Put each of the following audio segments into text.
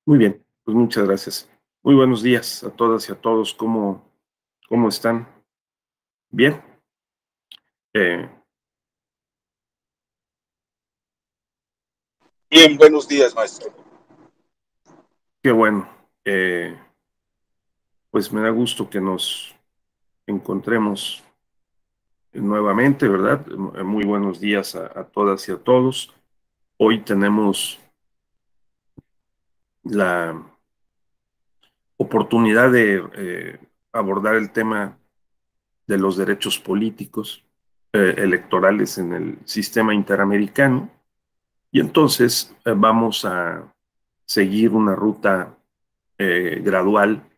Muy bien, pues muchas gracias. Muy buenos días a todas y a todos. ¿Cómo están? Bien. Eh, Bien, buenos días, maestro. Qué bueno. Eh, pues me da gusto que nos encontremos nuevamente, ¿verdad? Muy buenos días a todas y a todos. Hoy tenemos la oportunidad de abordar el tema de los derechos políticos electorales en el sistema interamericano. Y entonces vamos a seguir una ruta gradual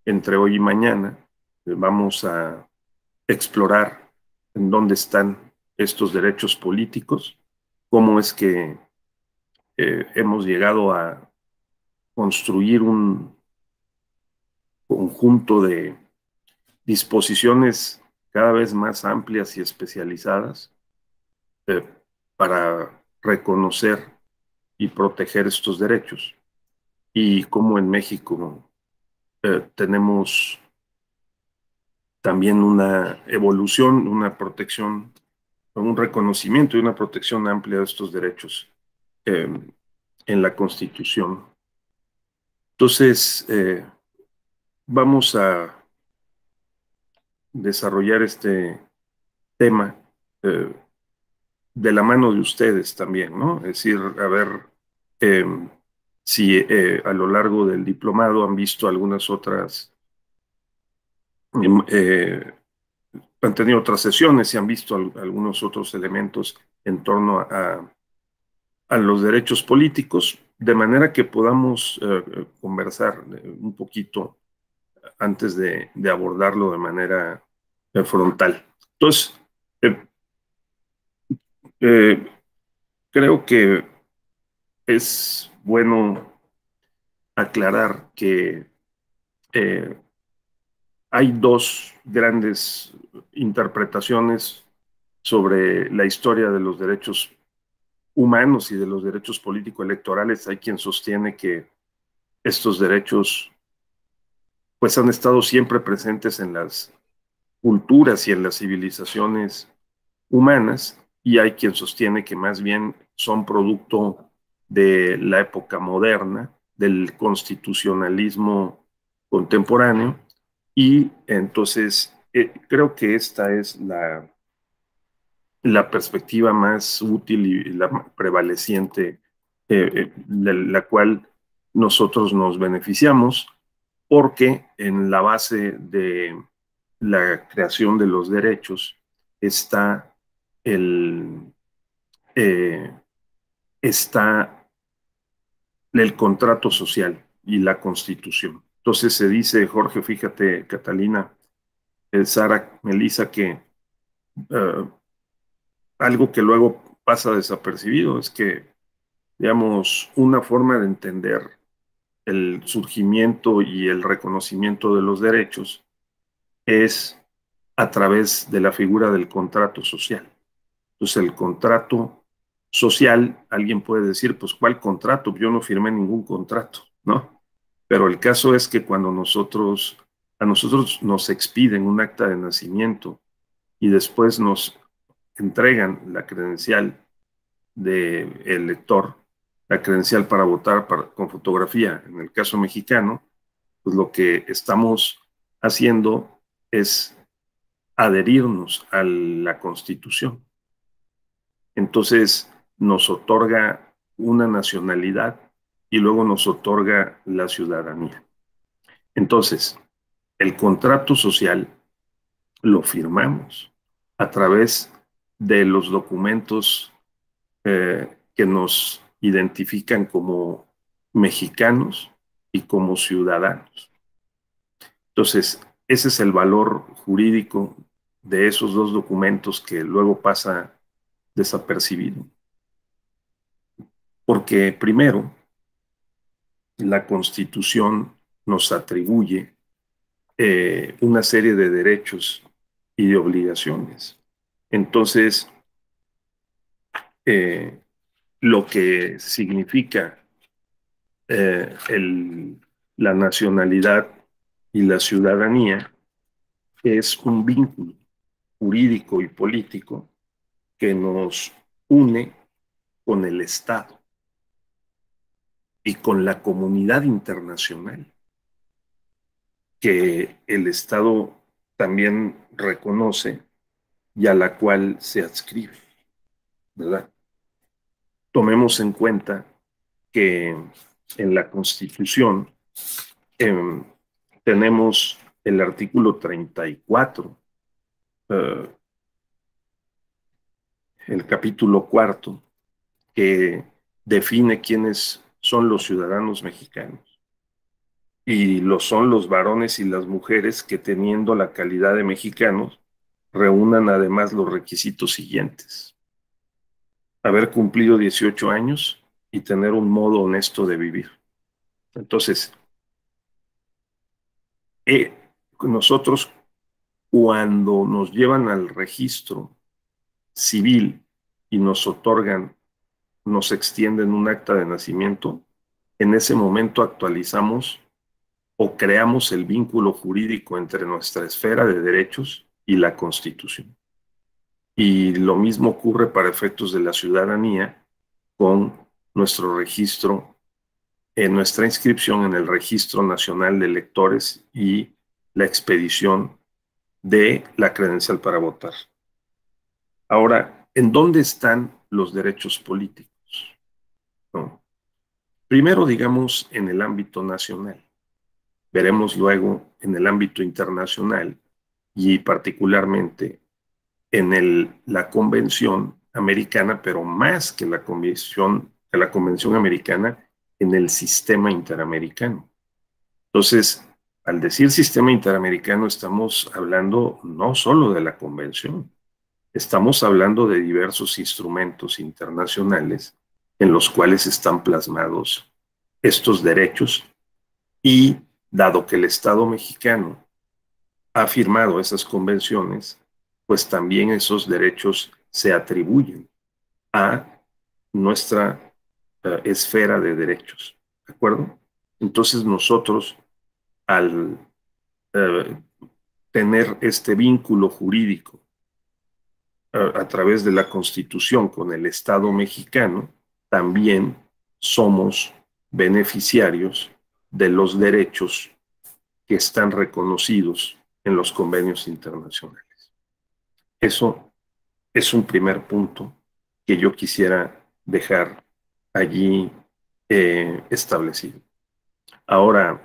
entre hoy y mañana. Vamos a explorar en dónde están estos derechos políticos, cómo es que hemos llegado a construir un conjunto de disposiciones cada vez más amplias y especializadas eh, para reconocer y proteger estos derechos. Y cómo en México tenemos también una evolución, una protección, un reconocimiento y una protección amplia de estos derechos eh, en la Constitución. Entonces, vamos a desarrollar este tema eh, de la mano de ustedes también, ¿no? Es decir, a ver eh, si a lo largo del diplomado han visto algunas otras eh, han tenido otras sesiones y han visto algunos otros elementos en torno a los derechos políticos, de manera que podamos conversar un poquito antes de abordarlo de manera frontal. Entonces, eh, eh, creo que es bueno aclarar que eh, hay dos grandes interpretaciones sobre la historia de los derechos humanos y de los derechos político-electorales. Hay quien sostiene que estos derechos pues han estado siempre presentes en las culturas y en las civilizaciones humanas, y hay quien sostiene que más bien son producto de la época moderna, del constitucionalismo contemporáneo, y entonces creo que esta es la perspectiva más útil y la prevaleciente, de la cual nosotros nos beneficiamos, porque en la base de la creación de los derechos está el, eh, está el contrato social y la constitución. Entonces se dice, Jorge, fíjate, Catalina, Sara, Melissa, que uh, algo que luego pasa desapercibido es que, digamos, una forma de entender el surgimiento y el reconocimiento de los derechos es a través de la figura del contrato social. Entonces, el contrato social, alguien puede decir, pues, ¿cuál contrato? Yo no firmé ningún contrato, ¿no? Pero el caso es que cuando a nosotros nos expiden un acta de nacimiento y después nos entregan la credencial del elector, la credencial para votar con fotografía, en el caso mexicano, pues lo que estamos haciendo es adherirnos a la Constitución. Entonces nos otorga una nacionalidad y luego nos otorga la ciudadanía. Entonces, el contrato social lo firmamos a través de los documentos que nos identifican como mexicanos y como ciudadanos. Entonces, ese es el valor jurídico de esos dos documentos que luego pasa desapercibido. Porque primero, la Constitución nos atribuye una serie de derechos y de obligaciones. Entonces, eh, lo que significa la nacionalidad y la ciudadanía es un vínculo jurídico y político que nos une con el Estado y con la comunidad internacional, que el Estado también reconoce y a la cual se adscribe, ¿verdad? Tomemos en cuenta que en la Constitución eh, tenemos el artículo 34, eh, el capítulo cuarto, que define quiénes son los ciudadanos mexicanos. Y lo son los varones y las mujeres que, teniendo la calidad de mexicanos, reúnan además los requisitos siguientes: haber cumplido 18 años y tener un modo honesto de vivir. Entonces, nosotros, cuando nos llevan al registro civil y nos otorgan, nos extienden un acta de nacimiento, en ese momento actualizamos o creamos el vínculo jurídico entre nuestra esfera de derechos y la Constitución. Y lo mismo ocurre para efectos de la ciudadanía con nuestro registro, nuestra inscripción en el Registro Nacional de Electores y la expedición de la credencial para votar. Ahora, ¿en dónde están los derechos políticos? ¿No? Primero, digamos, en el ámbito nacional. Veremos luego en el ámbito internacional y particularmente en la Convención Americana, pero más que la Convención Americana, en el sistema interamericano. Entonces, al decir sistema interamericano, estamos hablando no solo de la Convención, estamos hablando de diversos instrumentos internacionales en los cuales están plasmados estos derechos, y dado que el Estado mexicano ha firmado esas convenciones, pues también esos derechos se atribuyen a nuestra esfera de derechos, ¿de acuerdo? Entonces nosotros, al eh, tener este vínculo jurídico a través de la Constitución con el Estado mexicano, también somos beneficiarios de los derechos que están reconocidos en los convenios internacionales. Eso es un primer punto que yo quisiera dejar allí establecido. Ahora,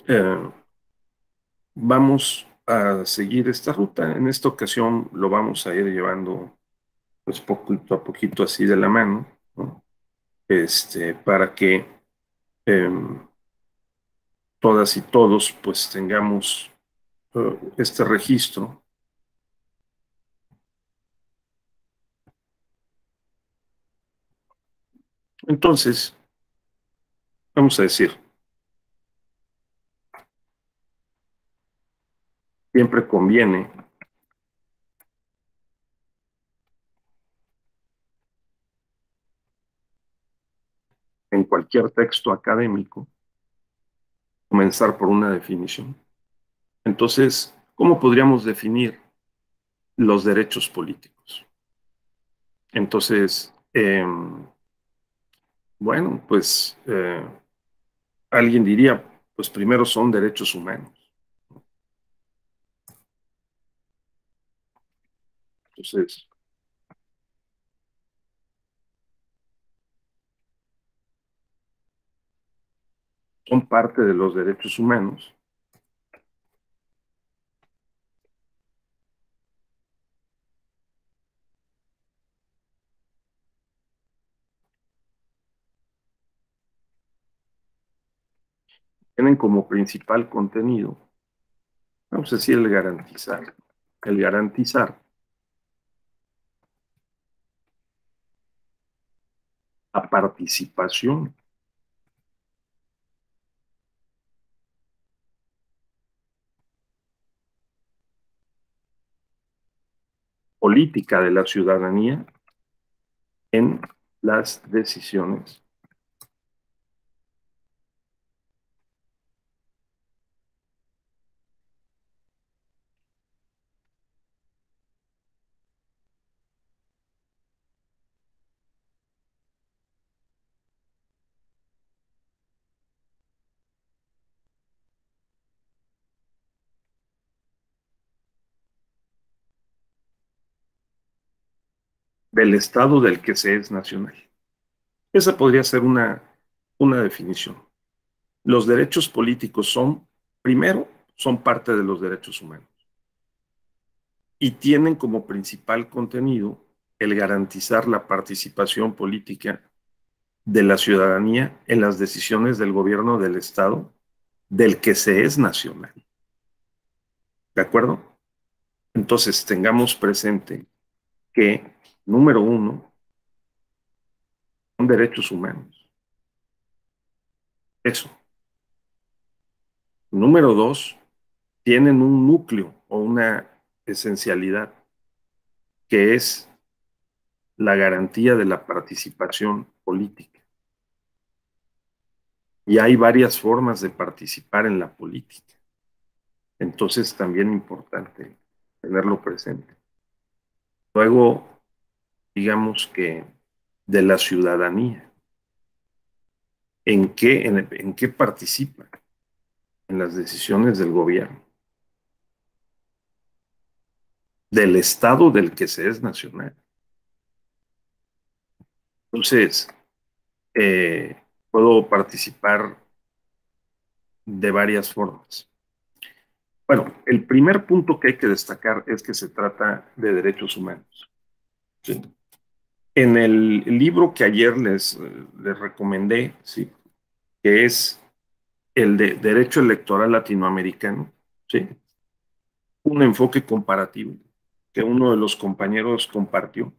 eh, vamos a seguir esta ruta. En esta ocasión lo vamos a ir llevando pues poquito a poquito así de la mano, ¿no? Para que eh, todas y todos pues tengamos este registro. Entonces, vamos a decir, siempre conviene en cualquier texto académico comenzar por una definición. Entonces, ¿cómo podríamos definir los derechos políticos? Entonces, bueno, pues alguien diría, pues primero son derechos humanos. Entonces, son parte de los derechos humanos. Tienen como principal contenido, vamos a decir, el garantizar la participación política de la ciudadanía en las decisiones del Estado del que se es nacional. Esa podría ser una definición. Los derechos políticos son, primero, son parte de los derechos humanos y tienen como principal contenido el garantizar la participación política de la ciudadanía en las decisiones del gobierno del Estado del que se es nacional. ¿De acuerdo? Entonces, tengamos presente que, número uno, son derechos humanos. Eso. Número dos, tienen un núcleo o una esencialidad que es la garantía de la participación política. Y hay varias formas de participar en la política. Entonces, también es importante tenerlo presente. Luego, digamos que de la ciudadanía, ¿en qué participa? En las decisiones del gobierno, del Estado del que se es nacional. Entonces, puedo participar de varias formas. Bueno, el primer punto que hay que destacar es que se trata de derechos humanos. ¿Sí? En el libro que ayer les recomendé, ¿sí? Que es el de Derecho Electoral Latinoamericano, ¿sí? Un enfoque comparativo que uno de los compañeros compartió,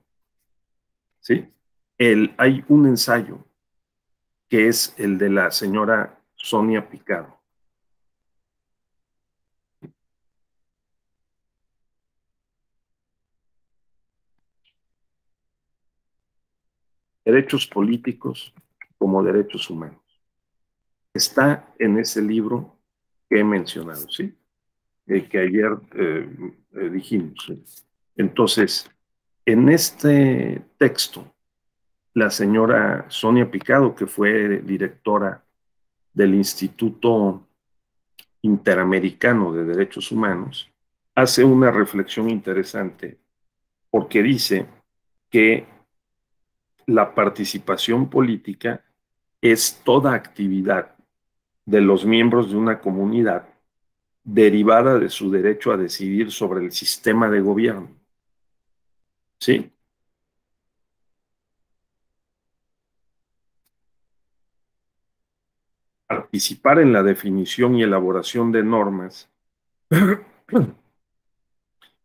¿sí? Hay un ensayo que es el de la señora Sonia Picado. Derechos políticos como derechos humanos. Está en ese libro que he mencionado, ¿sí? Que ayer dijimos. ¿Sí? Entonces, en este texto, la señora Sonia Picado, que fue directora del Instituto Interamericano de Derechos Humanos, hace una reflexión interesante porque dice que la participación política es toda actividad de los miembros de una comunidad derivada de su derecho a decidir sobre el sistema de gobierno. ¿Sí? Participar en la definición y elaboración de normas,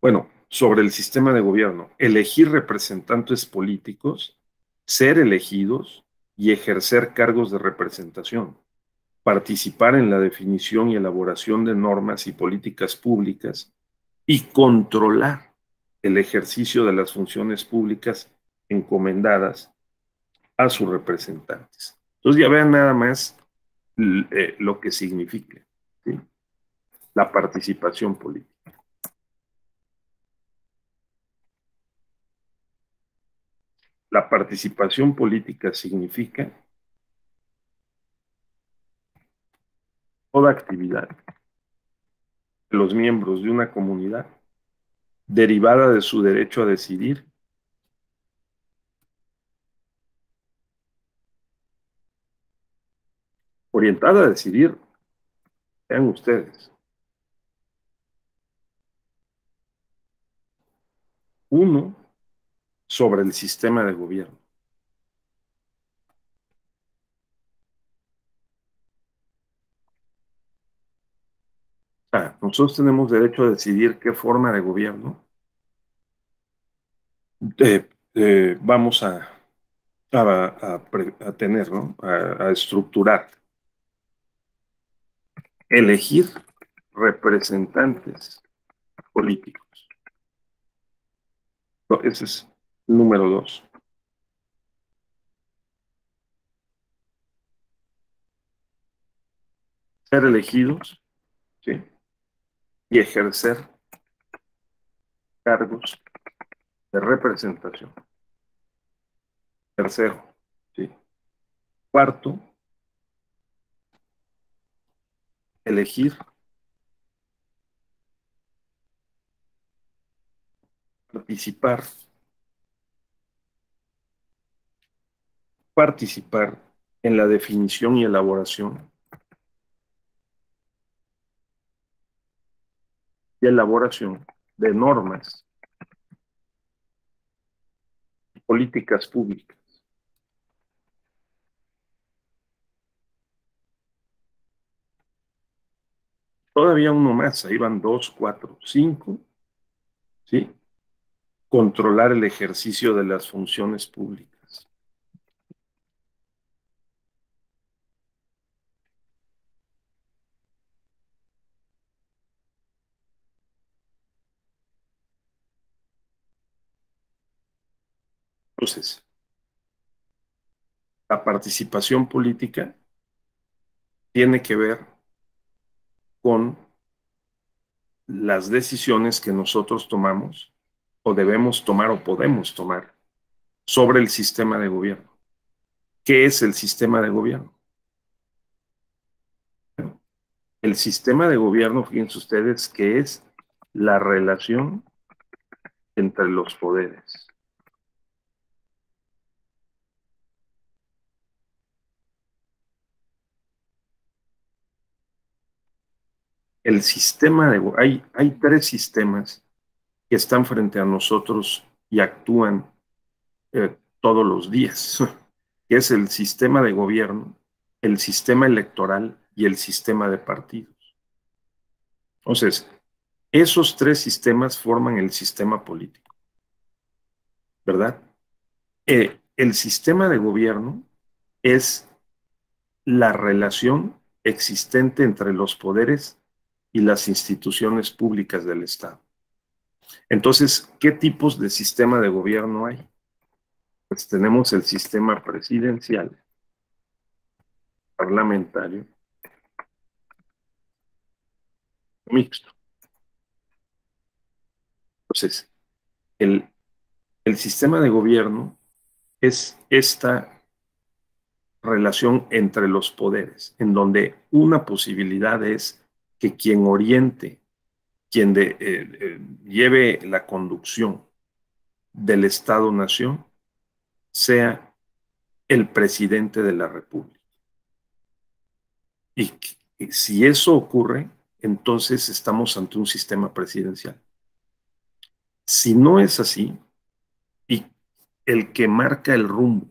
bueno, sobre el sistema de gobierno, elegir representantes políticos, ser elegidos y ejercer cargos de representación, participar en la definición y elaboración de normas y políticas públicas y controlar el ejercicio de las funciones públicas encomendadas a sus representantes. Entonces ya vean nada más lo que significa, ¿sí? La participación política. La participación política significa toda actividad de los miembros de una comunidad derivada de su derecho a decidir, orientada a decidir, vean ustedes, uno, sobre el sistema de gobierno. O sea, nosotros tenemos derecho a decidir qué forma de gobierno vamos a tener, ¿no? A estructurar. Elegir representantes políticos. Ese es el número dos. Ser elegidos, ¿sí? Y ejercer cargos de representación. Tercero, ¿sí? Cuarto, elegir, participar participar en la definición y elaboración de normas y políticas públicas. Todavía uno más, ahí van 2, 4, 5, ¿sí? Controlar el ejercicio de las funciones públicas. Entonces, la participación política tiene que ver con las decisiones que nosotros tomamos o debemos tomar o podemos tomar sobre el sistema de gobierno. ¿Qué es el sistema de gobierno? El sistema de gobierno, fíjense ustedes, que es la relación entre los poderes. El sistema hay tres sistemas que están frente a nosotros y actúan todos los días, que es el sistema de gobierno, el sistema electoral y el sistema de partidos. Entonces, esos tres sistemas forman el sistema político, ¿verdad? El sistema de gobierno es la relación existente entre los poderes y las instituciones públicas del Estado. Entonces, ¿qué tipos de sistema de gobierno hay? Pues tenemos el sistema presidencial, parlamentario, mixto. Entonces, el, el sistema de gobierno es esta relación entre los poderes, en donde una posibilidad es que quien oriente, lleve la conducción del Estado-Nación, sea el presidente de la República. Y si eso ocurre, entonces estamos ante un sistema presidencial. Si no es así, y el que marca el rumbo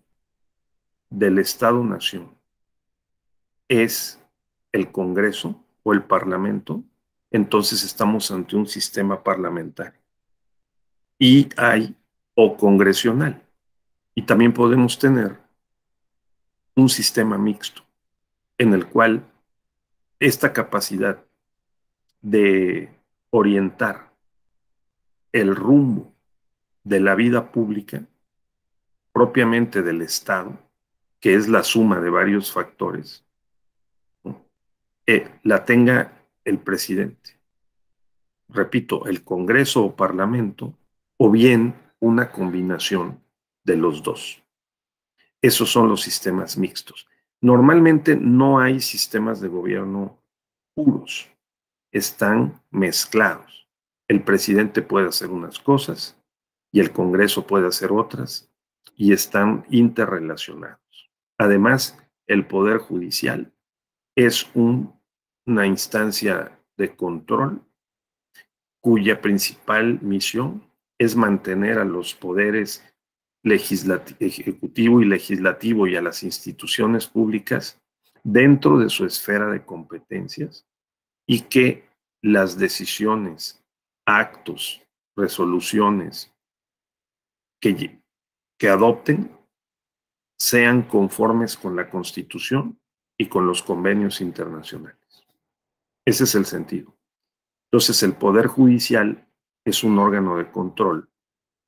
del Estado-Nación es el Congreso o el Parlamento, entonces estamos ante un sistema parlamentario. Y hay o congresional. Y también podemos tener un sistema mixto en el cual esta capacidad de orientar el rumbo de la vida pública propiamente del Estado, que es la suma de varios factores, ¿no? La tenga el presidente. Repito, el Congreso o Parlamento, o bien una combinación de los dos. Esos son los sistemas mixtos. Normalmente no hay sistemas de gobierno puros, están mezclados. El presidente puede hacer unas cosas y el Congreso puede hacer otras y están interrelacionados. Además, el Poder Judicial es una instancia de control cuya principal misión es mantener a los poderes ejecutivo y legislativo y a las instituciones públicas dentro de su esfera de competencias y que las decisiones, actos, resoluciones que adopten sean conformes con la Constitución y con los convenios internacionales. Ese es el sentido. Entonces, el Poder Judicial es un órgano de control,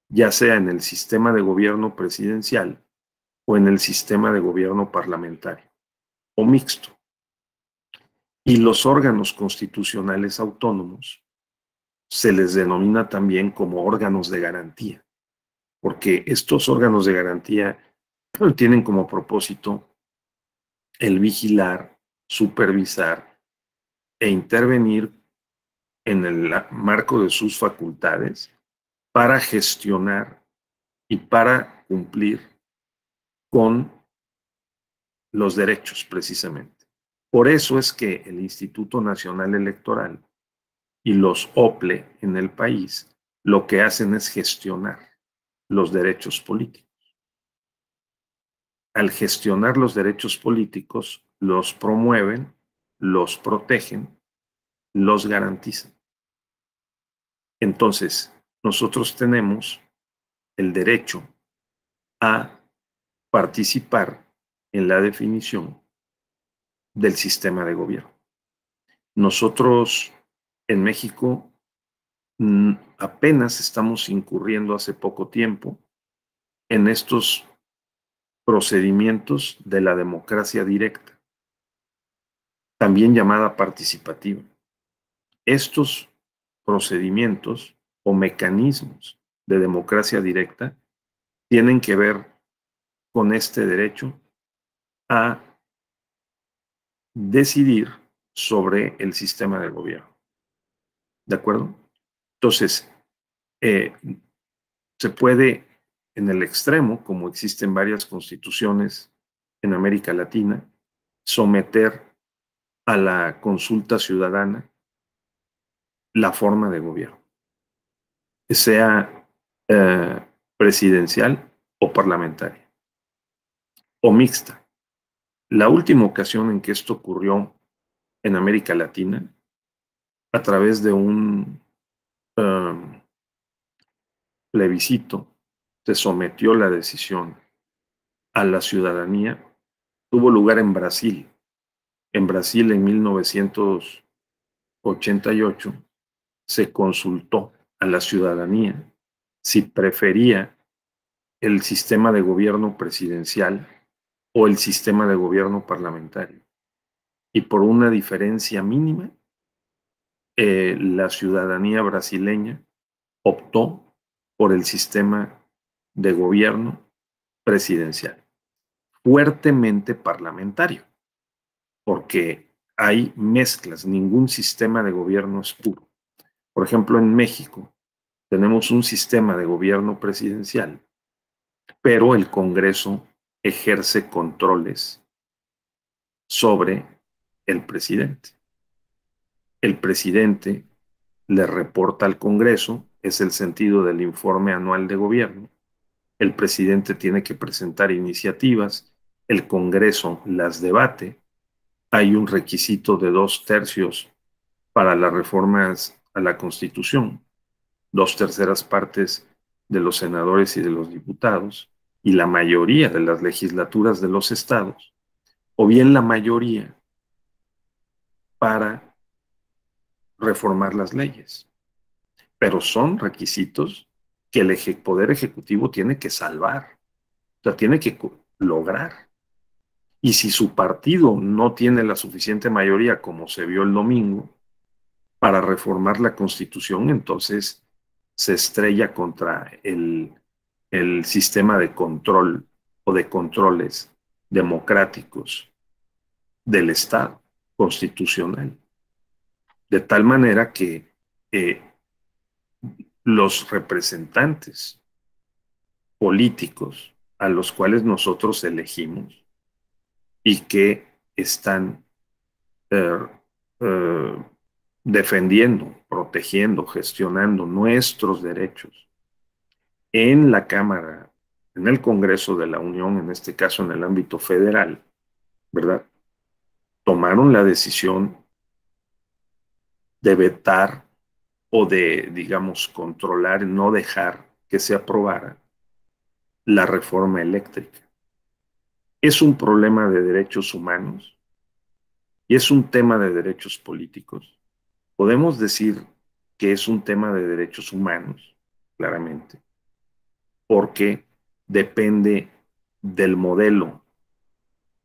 ya sea en el sistema de gobierno presidencial o en el sistema de gobierno parlamentario, o mixto. Y los órganos constitucionales autónomos se les denomina también como órganos de garantía, porque estos órganos de garantía tienen como propósito el vigilar, supervisar e intervenir en el marco de sus facultades para gestionar y para cumplir con los derechos precisamente. Por eso es que el Instituto Nacional Electoral y los OPLE en el país lo que hacen es gestionar los derechos políticos. Al gestionar los derechos políticos, los promueven, los protegen, los garantizan. Entonces, nosotros tenemos el derecho a participar en la definición del sistema de gobierno. Nosotros en México apenas estamos incurriendo hace poco tiempo en estos procedimientos de la democracia directa, también llamada participativa. Estos procedimientos o mecanismos de democracia directa tienen que ver con este derecho a decidir sobre el sistema de gobierno. ¿De acuerdo? Entonces, se puede, en el extremo, como existen varias constituciones en América Latina, someter a la consulta ciudadana la forma de gobierno, sea presidencial o parlamentaria, o mixta. La última ocasión en que esto ocurrió en América Latina, a través de un plebiscito, se sometió la decisión a la ciudadanía, tuvo lugar en Brasil. En Brasil, en 1988, se consultó a la ciudadanía si prefería el sistema de gobierno presidencial o el sistema de gobierno parlamentario. Y por una diferencia mínima, la ciudadanía brasileña optó por el sistema de gobierno presidencial, fuertemente parlamentario, porque hay mezclas, ningún sistema de gobierno es puro. Por ejemplo, en México tenemos un sistema de gobierno presidencial, pero el Congreso ejerce controles sobre el presidente. El presidente le reporta al Congreso, es el sentido del informe anual de gobierno. El presidente tiene que presentar iniciativas, el Congreso las debate. Hay un requisito de 2/3 para las reformas a la Constitución, 2/3 partes de los senadores y de los diputados, y la mayoría de las legislaturas de los estados, o bien la mayoría para reformar las leyes. Pero son requisitos que el Poder Ejecutivo tiene que salvar, o sea, tiene que lograr. Y si su partido no tiene la suficiente mayoría, como se vio el domingo, para reformar la Constitución, entonces se estrella contra el sistema de control o de controles democráticos del Estado constitucional. De tal manera que los representantes políticos a los cuales nosotros elegimos y que están eh, eh, defendiendo, protegiendo, gestionando nuestros derechos en la Cámara, en el Congreso de la Unión, en este caso en el ámbito federal, ¿verdad? Tomaron la decisión de vetar o de, digamos, controlar, no dejar que se aprobara la reforma eléctrica. Es un problema de derechos humanos y es un tema de derechos políticos. Podemos decir que es un tema de derechos humanos, claramente, porque depende del modelo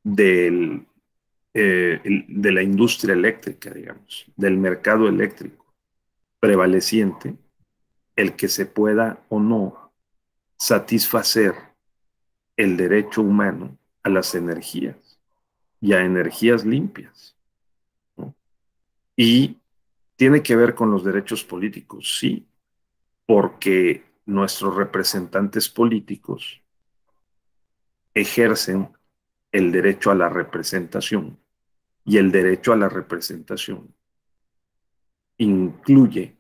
del, de la industria eléctrica, digamos, del mercado eléctrico prevaleciente, el que se pueda o no satisfacer el derecho humano a las energías y a energías limpias, ¿no? Y tiene que ver con los derechos políticos, sí, porque nuestros representantes políticos ejercen el derecho a la representación. Y el derecho a la representación incluye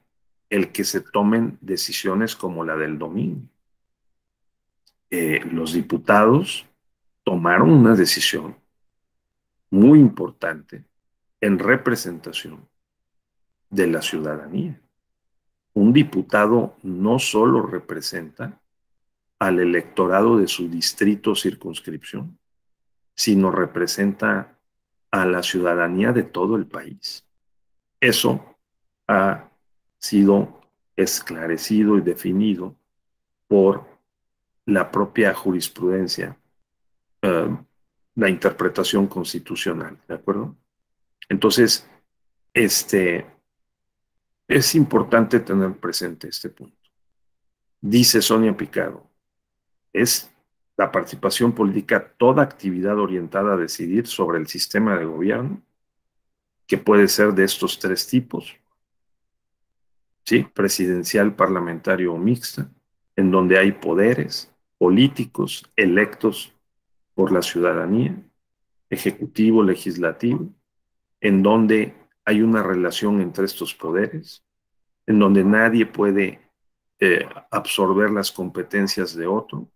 el que se tomen decisiones como la del domingo. Los diputados tomaron una decisión muy importante en representación de la ciudadanía. Un diputado no solo representa al electorado de su distrito o circunscripción, sino representa a la ciudadanía de todo el país. Eso ha sido esclarecido y definido por la propia jurisprudencia, la interpretación constitucional, ¿de acuerdo? Entonces, es importante tener presente este punto. Dice Sonia Picado, es la participación política toda actividad orientada a decidir sobre el sistema de gobierno, que puede ser de estos tres tipos, ¿sí? Presidencial, parlamentario o mixta, en donde hay poderes políticos electos por la ciudadanía, ejecutivo, legislativo, en donde hay una relación entre estos poderes, en donde nadie puede absorber las competencias de otro,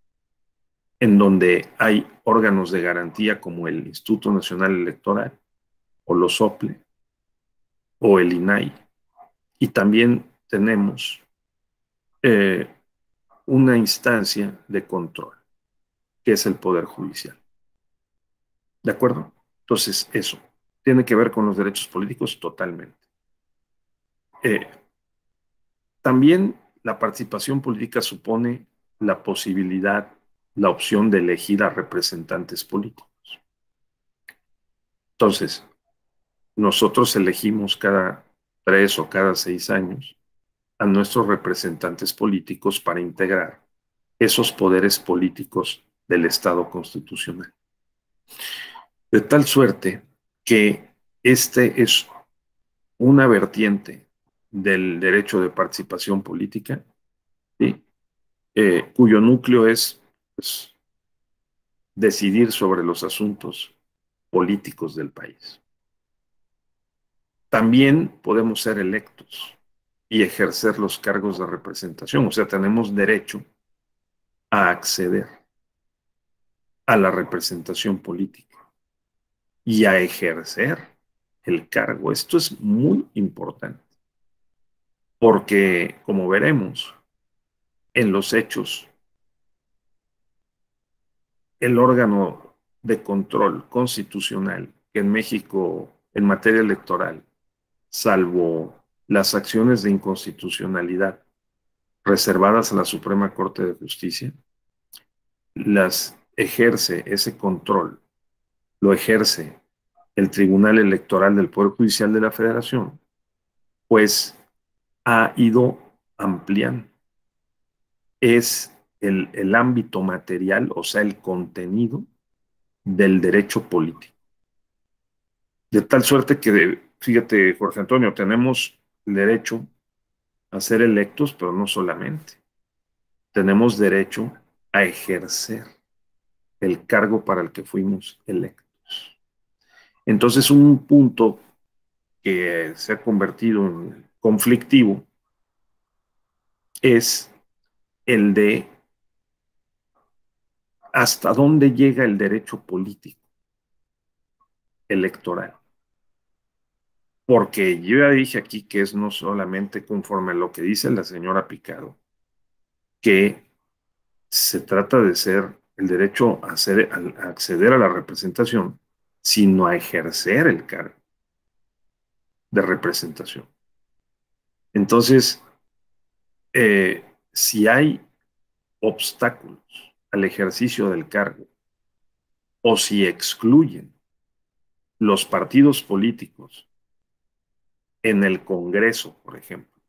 en donde hay órganos de garantía como el Instituto Nacional Electoral o los OPLE o el INAI. Y también tenemos una instancia de control, que es el Poder Judicial. ¿De acuerdo? Entonces, eso tiene que ver con los derechos políticos totalmente. También la participación política supone la posibilidad, la opción de elegir a representantes políticos. Entonces, nosotros elegimos cada 3 o cada 6 años a nuestros representantes políticos para integrar esos poderes políticos del Estado constitucional. De tal suerte que este es una vertiente del derecho de participación política, ¿sí? Cuyo núcleo es, pues, decidir sobre los asuntos políticos del país. También podemos ser electos y ejercer los cargos de representación, o sea, tenemos derecho a acceder a la representación política y a ejercer el cargo. Esto es muy importante, porque, como veremos, en los hechos, el órgano de control constitucional que en México, en materia electoral, salvo las acciones de inconstitucionalidad reservadas a la Suprema Corte de Justicia, las ejerce ese control, lo ejerce el Tribunal Electoral del Poder Judicial de la Federación, pues ha ido ampliando. Es el ámbito material, o sea, el contenido del derecho político. De tal suerte que, fíjate, Jorge Antonio, tenemos el derecho a ser electos, pero no solamente. Tenemos derecho a ejercer el cargo para el que fuimos electos. Entonces, un punto que se ha convertido en conflictivo es el de hasta dónde llega el derecho político electoral. Porque yo ya dije aquí que es no solamente conforme a lo que dice la señora Picado, que se trata de ser el derecho a acceder a la representación, sino a ejercer el cargo de representación. Entonces, si hay obstáculos al ejercicio del cargo o si excluyen los partidos políticos en el Congreso, por ejemplo,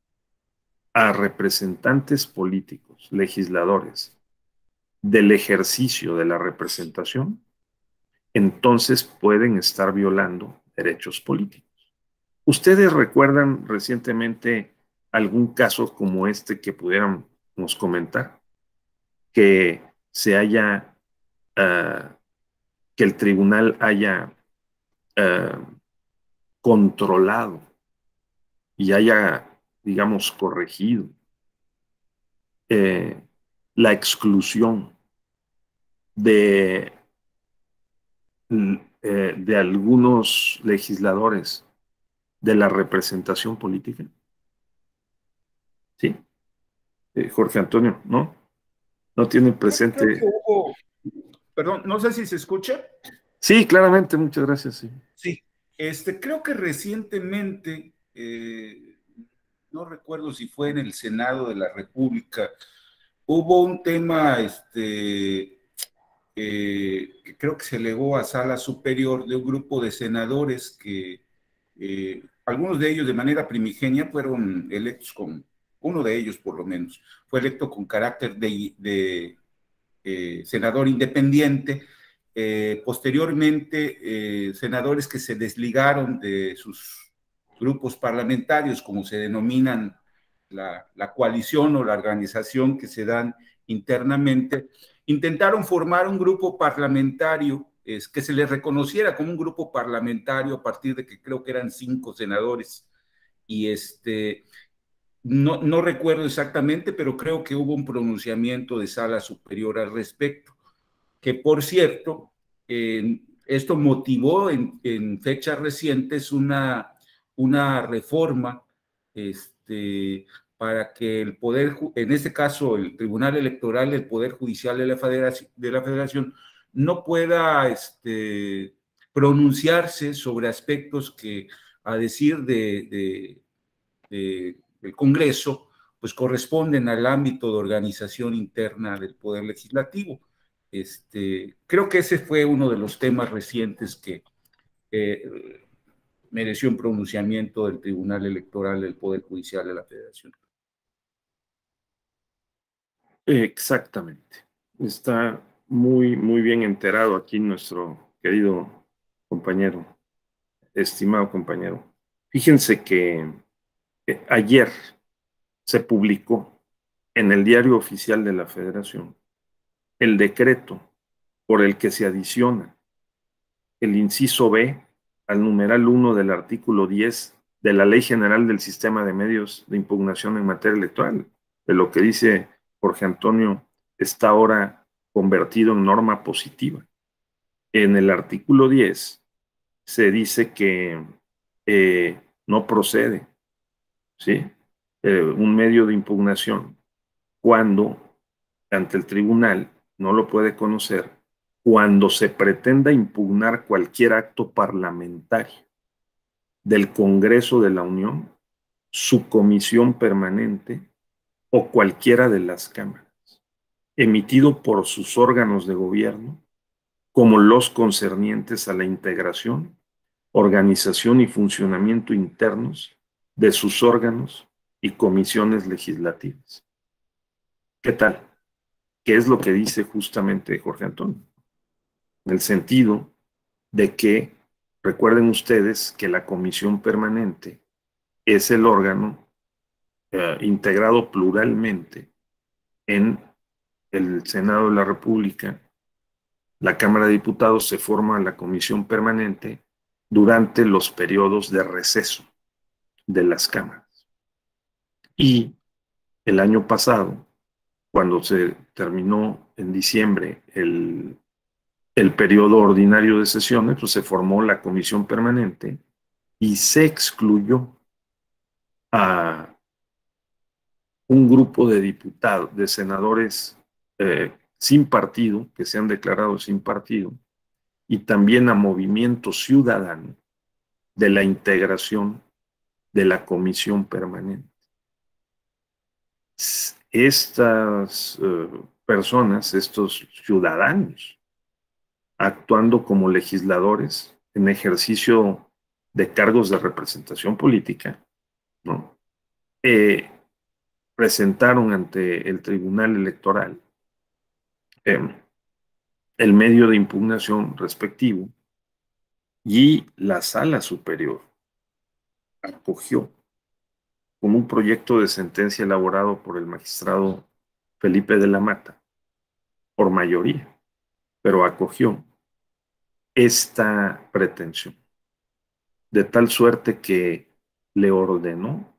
a representantes políticos, legisladores, del ejercicio de la representación, entonces pueden estar violando derechos políticos. ¿Ustedes recuerdan recientemente algún caso como este que pudiéramos comentar? Que se haya que el tribunal haya controlado y haya, digamos, corregido la exclusión de, de algunos legisladores de la representación política. ¿Sí? Jorge Antonio, ¿no? ¿No tiene Creo que presente? hubo, perdón, no sé si se escucha. Sí, claramente, muchas gracias. Sí. Sí, creo que recientemente, no recuerdo si fue en el Senado de la República, hubo un tema, que creo que se elevó a sala superior de un grupo de senadores que algunos de ellos de manera primigenia fueron electos con, uno de ellos por lo menos, fue electo con carácter de senador independiente. Posteriormente, senadores que se desligaron de sus grupos parlamentarios, como se denominan la coalición o la organización que se dan internamente, intentaron formar un grupo parlamentario que se les reconociera como un grupo parlamentario a partir de que creo que eran 5 senadores. Y no recuerdo exactamente, pero creo que hubo un pronunciamiento de sala superior al respecto, que por cierto, esto motivó en fechas recientes una reforma para que el Poder, en este caso el Tribunal Electoral, el Poder Judicial de la Federación no pueda pronunciarse sobre aspectos que, a decir del Congreso, pues corresponden al ámbito de organización interna del Poder Legislativo. Creo que ese fue uno de los temas recientes que mereció un pronunciamiento del Tribunal Electoral del Poder Judicial de la Federación. Exactamente. Está muy, muy bien enterado aquí nuestro querido compañero, estimado compañero. Fíjense que ayer se publicó en el Diario Oficial de la Federación el decreto por el que se adiciona el inciso B al numeral 1 del artículo 10 de la Ley General del Sistema de Medios de Impugnación en materia electoral. De lo que dice Jorge Antonio está ahora convertido en norma positiva. En el artículo 10 se dice que no procede, ¿sí? Un medio de impugnación cuando ante el tribunal no lo puede conocer cuando se pretenda impugnar cualquier acto parlamentario del Congreso de la Unión, su comisión permanente o cualquiera de las cámaras, emitido por sus órganos de gobierno, como los concernientes a la integración, organización y funcionamiento internos de sus órganos y comisiones legislativas. ¿Qué tal? ¿Qué es lo que dice justamente Jorge Antonio? En el sentido de que recuerden ustedes que la comisión permanente es el órgano integrado pluralmente en el Senado de la República, la Cámara de Diputados se forma la comisión permanente durante los periodos de receso de las cámaras. Y el año pasado, cuando se terminó en diciembre el periodo ordinario de sesiones, pues se formó la comisión permanente y se excluyó a un grupo de diputados, de senadores sin partido, que se han declarado sin partido, y también a Movimiento Ciudadano de la integración de la comisión permanente. Estas personas, estos ciudadanos, actuando como legisladores en ejercicio de cargos de representación política, ¿no? Presentaron ante el Tribunal Electoral el medio de impugnación respectivo y la Sala Superior acogió como un proyecto de sentencia elaborado por el magistrado Felipe de la Mata, por mayoría, pero acogió esta pretensión, de tal suerte que le ordenó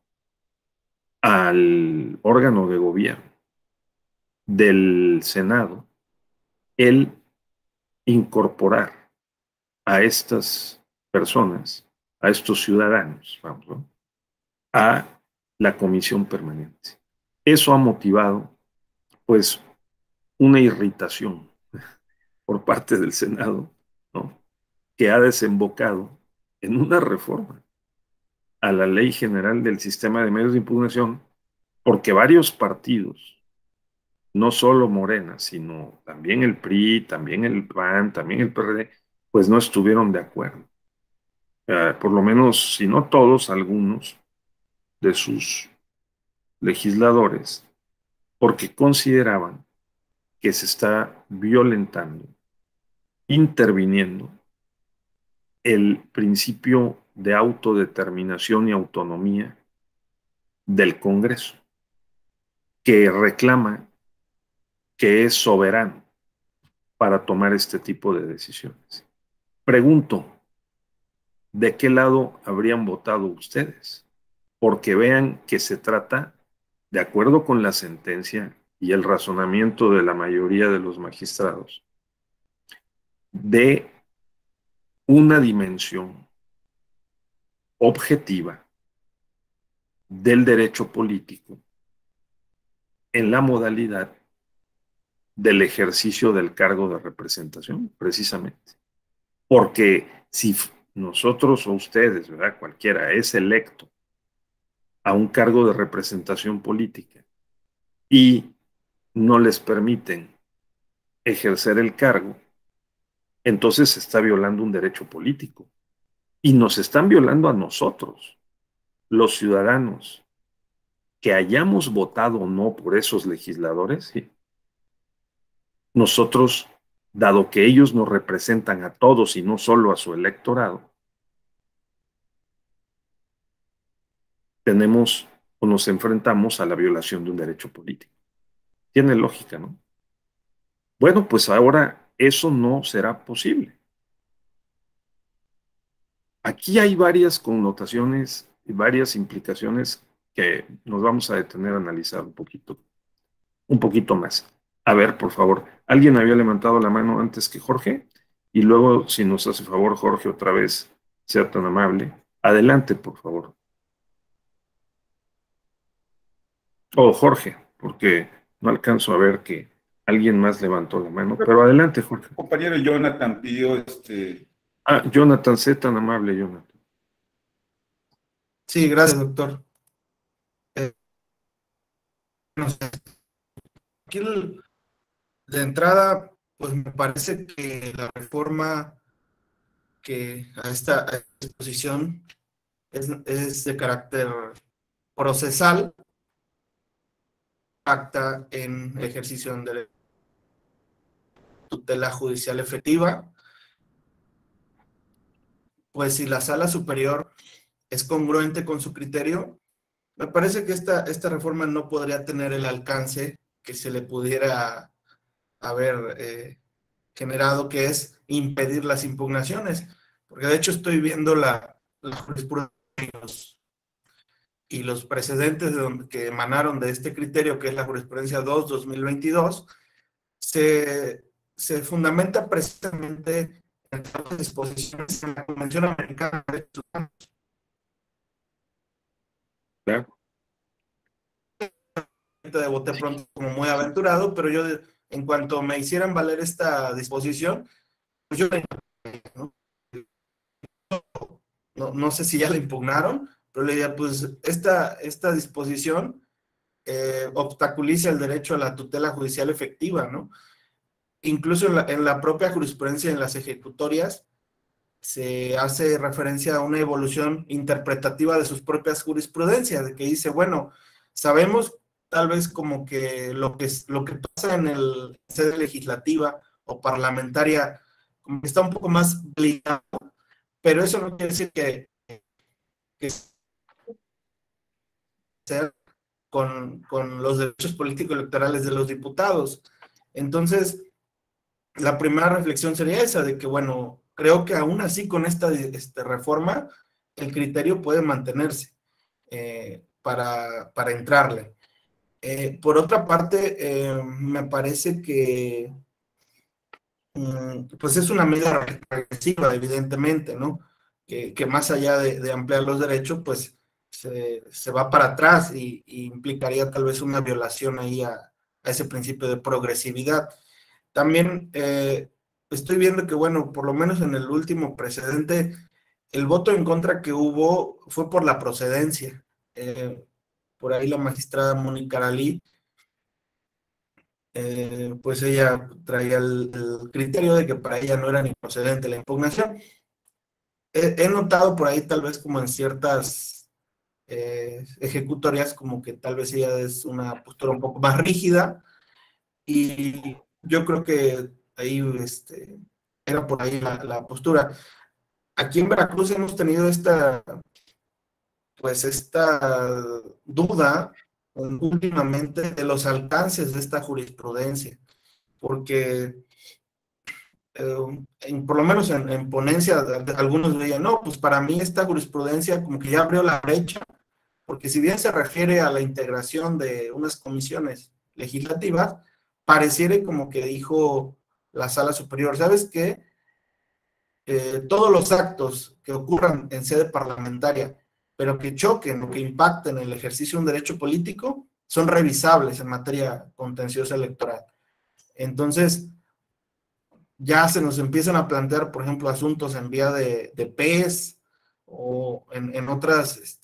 al órgano de gobierno del Senado el incorporar a estas personas, a estos ciudadanos, vamos, ¿no?, a la comisión permanente. Eso ha motivado, pues, una irritación por parte del Senado, ¿no?, que ha desembocado en una reforma a la Ley General del Sistema de Medios de Impugnación, porque varios partidos, no solo Morena, sino también el PRI, también el PAN, también el PRD, pues no estuvieron de acuerdo. Por lo menos, si no todos, algunos de sus legisladores, porque consideraban que se está violentando, interviniendo el principio de autodeterminación y autonomía del Congreso, que reclama que es soberano para tomar este tipo de decisiones. Pregunto, ¿de qué lado habrían votado ustedes? Porque vean que se trata, de acuerdo con la sentencia y el razonamiento de la mayoría de los magistrados, de una dimensión objetiva del derecho político en la modalidad del ejercicio del cargo de representación, precisamente. Porque si nosotros o ustedes, ¿verdad?, cualquiera, es electo a un cargo de representación política y no les permiten ejercer el cargo, entonces se está violando un derecho político. Y nos están violando a nosotros, los ciudadanos, que hayamos votado o no por esos legisladores, ¿sí? Nosotros, dado que ellos nos representan a todos y no solo a su electorado, tenemos o nos enfrentamos a la violación de un derecho político. Tiene lógica, ¿no? Bueno, pues ahora eso no será posible. Aquí hay varias connotaciones y varias implicaciones que nos vamos a detener a analizar un poquito más. A ver, por favor, alguien había levantado la mano antes que Jorge, y luego, si nos hace favor, Jorge, otra vez, sea tan amable. Adelante, por favor. O Jorge, porque no alcanzo a ver que alguien más levantó la mano, pero adelante, Jorge. Compañero Jonathan pidió Jonathan, sé tan amable, Jonathan. Sí, gracias, doctor. No sé, aquí de entrada, pues me parece que la reforma que a esta disposición es de carácter procesal, impacta en el ejercicio de tutela judicial efectiva, pues si la sala superior es congruente con su criterio, me parece que esta reforma no podría tener el alcance que se le pudiera haber generado, que es impedir las impugnaciones, porque de hecho estoy viendo la jurisprudencia y los precedentes que emanaron de este criterio, que es la jurisprudencia 2-2022, se fundamenta precisamente en las disposiciones de la Convención Americana de Derechos Humanos. Claro. De bote pronto como muy aventurado, pero yo en cuanto me hicieran valer esta disposición, pues yo no sé si ya la impugnaron, pero le diría, pues esta disposición obstaculiza el derecho a la tutela judicial efectiva, ¿no? Incluso en la propia jurisprudencia, en las ejecutorias, se hace referencia a una evolución interpretativa de sus propias jurisprudencias, de que dice, bueno, sabemos tal vez como que lo que pasa en el sede legislativa o parlamentaria como que está un poco más blindado, pero eso no quiere decir que sea con los derechos políticos electorales de los diputados. Entonces, la primera reflexión sería esa, de que, bueno, creo que aún así con esta reforma, el criterio puede mantenerse para entrarle. Por otra parte, me parece que pues es una medida regresiva, evidentemente, ¿no? Que más allá de ampliar los derechos, pues se va para atrás y implicaría tal vez una violación ahí a ese principio de progresividad. También estoy viendo que, bueno, por lo menos en el último precedente, el voto en contra que hubo fue por la procedencia. Por ahí la magistrada Mónica Aralí, pues ella traía el criterio de que para ella no era ni procedente la impugnación. He notado por ahí tal vez como en ciertas ejecutorias como que tal vez ella es una postura un poco más rígida y yo creo que ahí era por ahí la postura. Aquí en Veracruz hemos tenido pues esta duda últimamente de los alcances de esta jurisprudencia, porque por lo menos en ponencia algunos veían, no, pues para mí esta jurisprudencia como que ya abrió la brecha, porque si bien se refiere a la integración de unas comisiones legislativas, pareciera como que dijo la sala superior, ¿sabes qué? Todos los actos que ocurran en sede parlamentaria, pero que choquen o que impacten el ejercicio de un derecho político, son revisables en materia contenciosa electoral. Entonces, ya se nos empiezan a plantear, por ejemplo, asuntos en vía de PES o en otras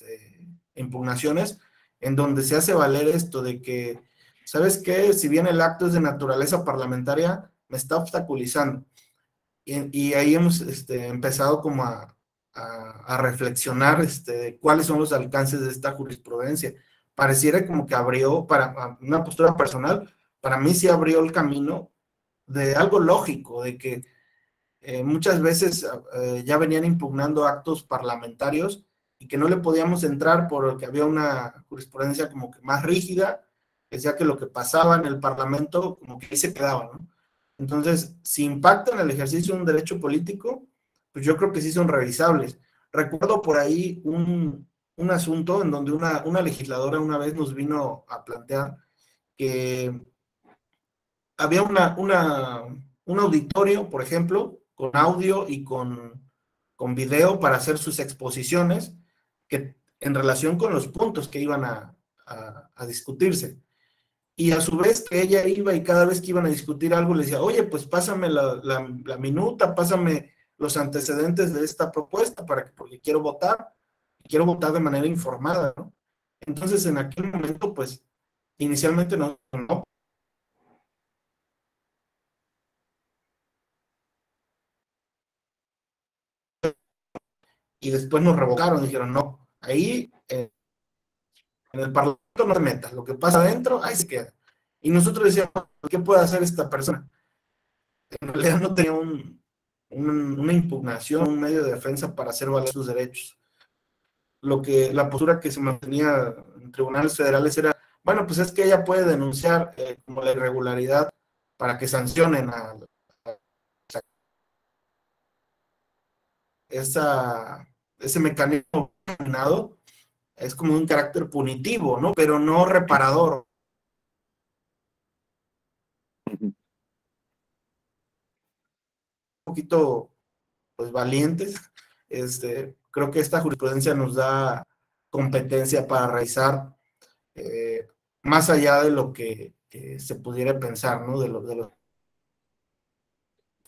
impugnaciones, en donde se hace valer esto de que, ¿sabes qué? Si bien el acto es de naturaleza parlamentaria, me está obstaculizando. Y ahí hemos empezado como a reflexionar cuáles son los alcances de esta jurisprudencia. Pareciera como que abrió, para una postura personal, para mí sí abrió el camino de algo lógico, de que muchas veces ya venían impugnando actos parlamentarios y que no le podíamos entrar porque había una jurisprudencia como que más rígida, que decía que lo que pasaba en el Parlamento como que ahí se quedaba, ¿no? Entonces, si impactan el ejercicio de un derecho político, pues yo creo que sí son revisables. Recuerdo por ahí un asunto en donde una legisladora una vez nos vino a plantear que había un auditorio, por ejemplo, con audio y con video para hacer sus exposiciones que, en relación con los puntos que iban a discutirse. Y a su vez que ella iba y cada vez que iban a discutir algo le decía, oye, pues pásame la minuta, pásame los antecedentes de esta propuesta porque quiero votar de manera informada, ¿no? Entonces en aquel momento, pues inicialmente no, y después nos revocaron, dijeron, no, ahí en el Parlamento no se meta, lo que pasa adentro, ahí se queda. Y nosotros decíamos, ¿qué puede hacer esta persona? En realidad no tenía una impugnación, un medio de defensa para hacer valer sus derechos. La postura que se mantenía en tribunales federales era, bueno, pues es que ella puede denunciar como la irregularidad para que sancionen ese mecanismo determinado. Es como un carácter punitivo, ¿no? Pero no reparador. Ujú. Un poquito, pues, valientes. Creo que esta jurisprudencia nos da competencia para revisar más allá de lo que se pudiera pensar, ¿no?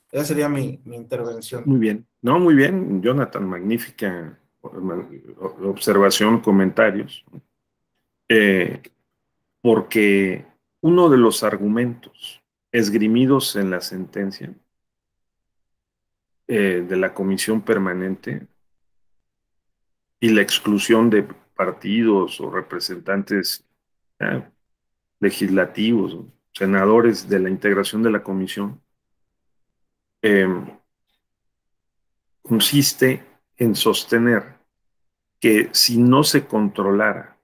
Esa sería mi intervención. Muy bien. No, muy bien, Jonathan, magnífica observación, comentarios. Eh, porque uno de los argumentos esgrimidos en la sentencia de la comisión permanente y la exclusión de partidos o representantes eh, legislativos, senadores de la integración de la comisión, eh, consiste en sostener que si no se controlara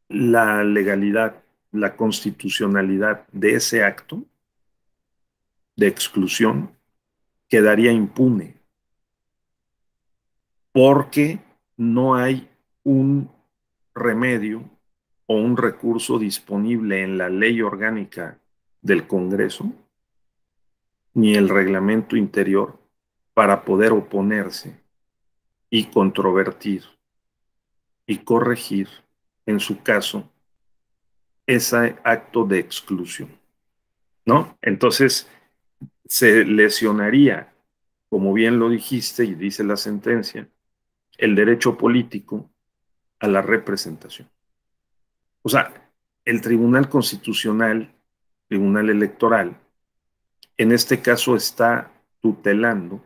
la legalidad, la constitucionalidad de ese acto de exclusión, quedaría impune, porque no hay un remedio o un recurso disponible en la ley orgánica del Congreso ni el reglamento interior para poder oponerse y controvertir y corregir, en su caso, ese acto de exclusión, ¿no? Entonces, se lesionaría, como bien lo dijiste y dice la sentencia, el derecho político a la representación. O sea, el Tribunal Constitucional, Tribunal Electoral, en este caso está tutelando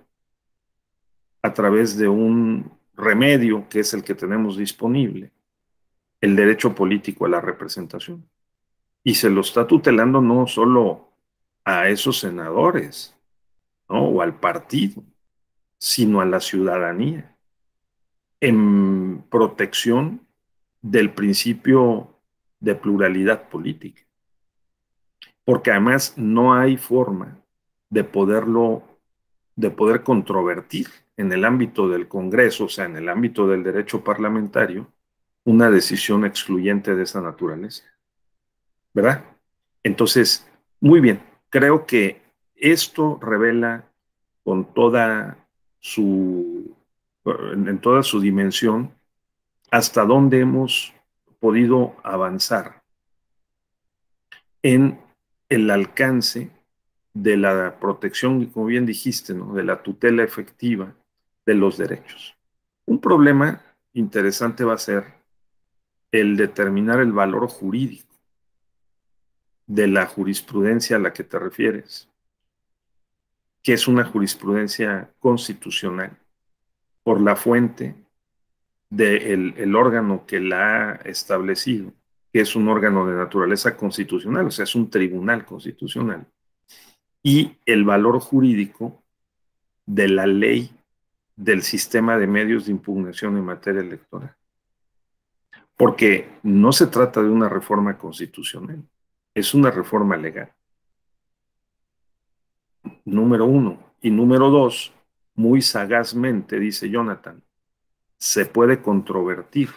a través de un remedio que es el que tenemos disponible, el derecho político a la representación. Y se lo está tutelando no solo a esos senadores, ¿no? O al partido, sino a la ciudadanía, en protección del principio de pluralidad política. Porque además no hay forma de poder controvertir en el ámbito del Congreso, o sea, en el ámbito del derecho parlamentario, una decisión excluyente de esa naturaleza, ¿verdad? Entonces, muy bien, creo que esto revela con en toda su dimensión, hasta dónde hemos podido avanzar en el alcance de la protección, como bien dijiste, ¿no? De la tutela efectiva de los derechos. Un problema interesante va a ser el determinar el valor jurídico de la jurisprudencia a la que te refieres, que es una jurisprudencia constitucional, por la fuente del órgano que la ha establecido, que es un órgano de naturaleza constitucional, o sea, es un tribunal constitucional, y el valor jurídico de la ley del sistema de medios de impugnación en materia electoral. Porque no se trata de una reforma constitucional, es una reforma legal. Número uno. Y número dos, muy sagazmente, dice Jonathan, se puede controvertir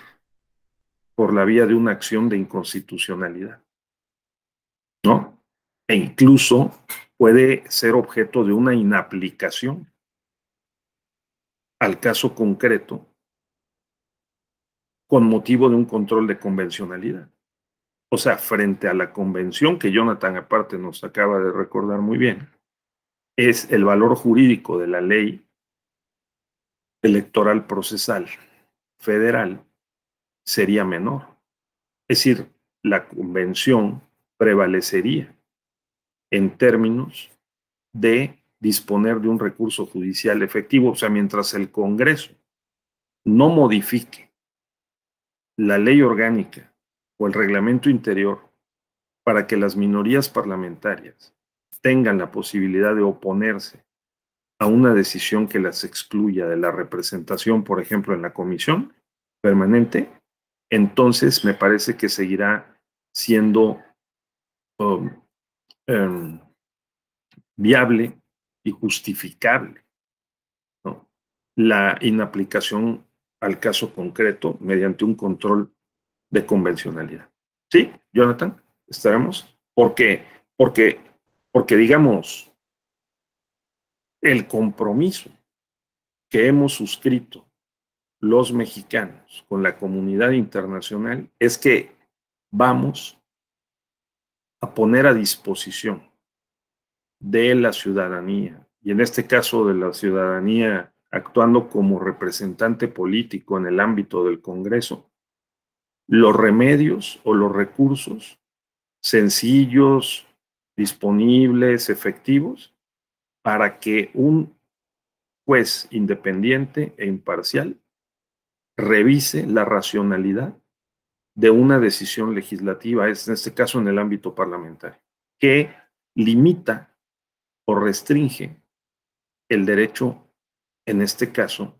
por la vía de una acción de inconstitucionalidad, ¿no? E incluso puede ser objeto de una inaplicación al caso concreto con motivo de un control de convencionalidad. O sea, frente a la convención que Jonathan aparte nos acaba de recordar muy bien, es el valor jurídico de la ley electoral procesal federal sería menor. Es decir, la convención prevalecería en términos de disponer de un recurso judicial efectivo. O sea, mientras el Congreso no modifique la ley orgánica o el reglamento interior para que las minorías parlamentarias tengan la posibilidad de oponerse a una decisión que las excluya de la representación, por ejemplo, en la comisión permanente, entonces me parece que seguirá siendo viable y justificable, ¿no? La inaplicación al caso concreto mediante un control de convencionalidad. ¿Sí, Jonathan? ¿Estaremos? ¿Por qué? Porque digamos, el compromiso que hemos suscrito los mexicanos con la comunidad internacional es que vamos a poner a disposición de la ciudadanía, y en este caso de la ciudadanía actuando como representante político en el ámbito del Congreso, los remedios o los recursos sencillos, disponibles, efectivos, para que un juez independiente e imparcial revise la racionalidad de una decisión legislativa, es en este caso en el ámbito parlamentario, que limita o restringe el derecho, en este caso,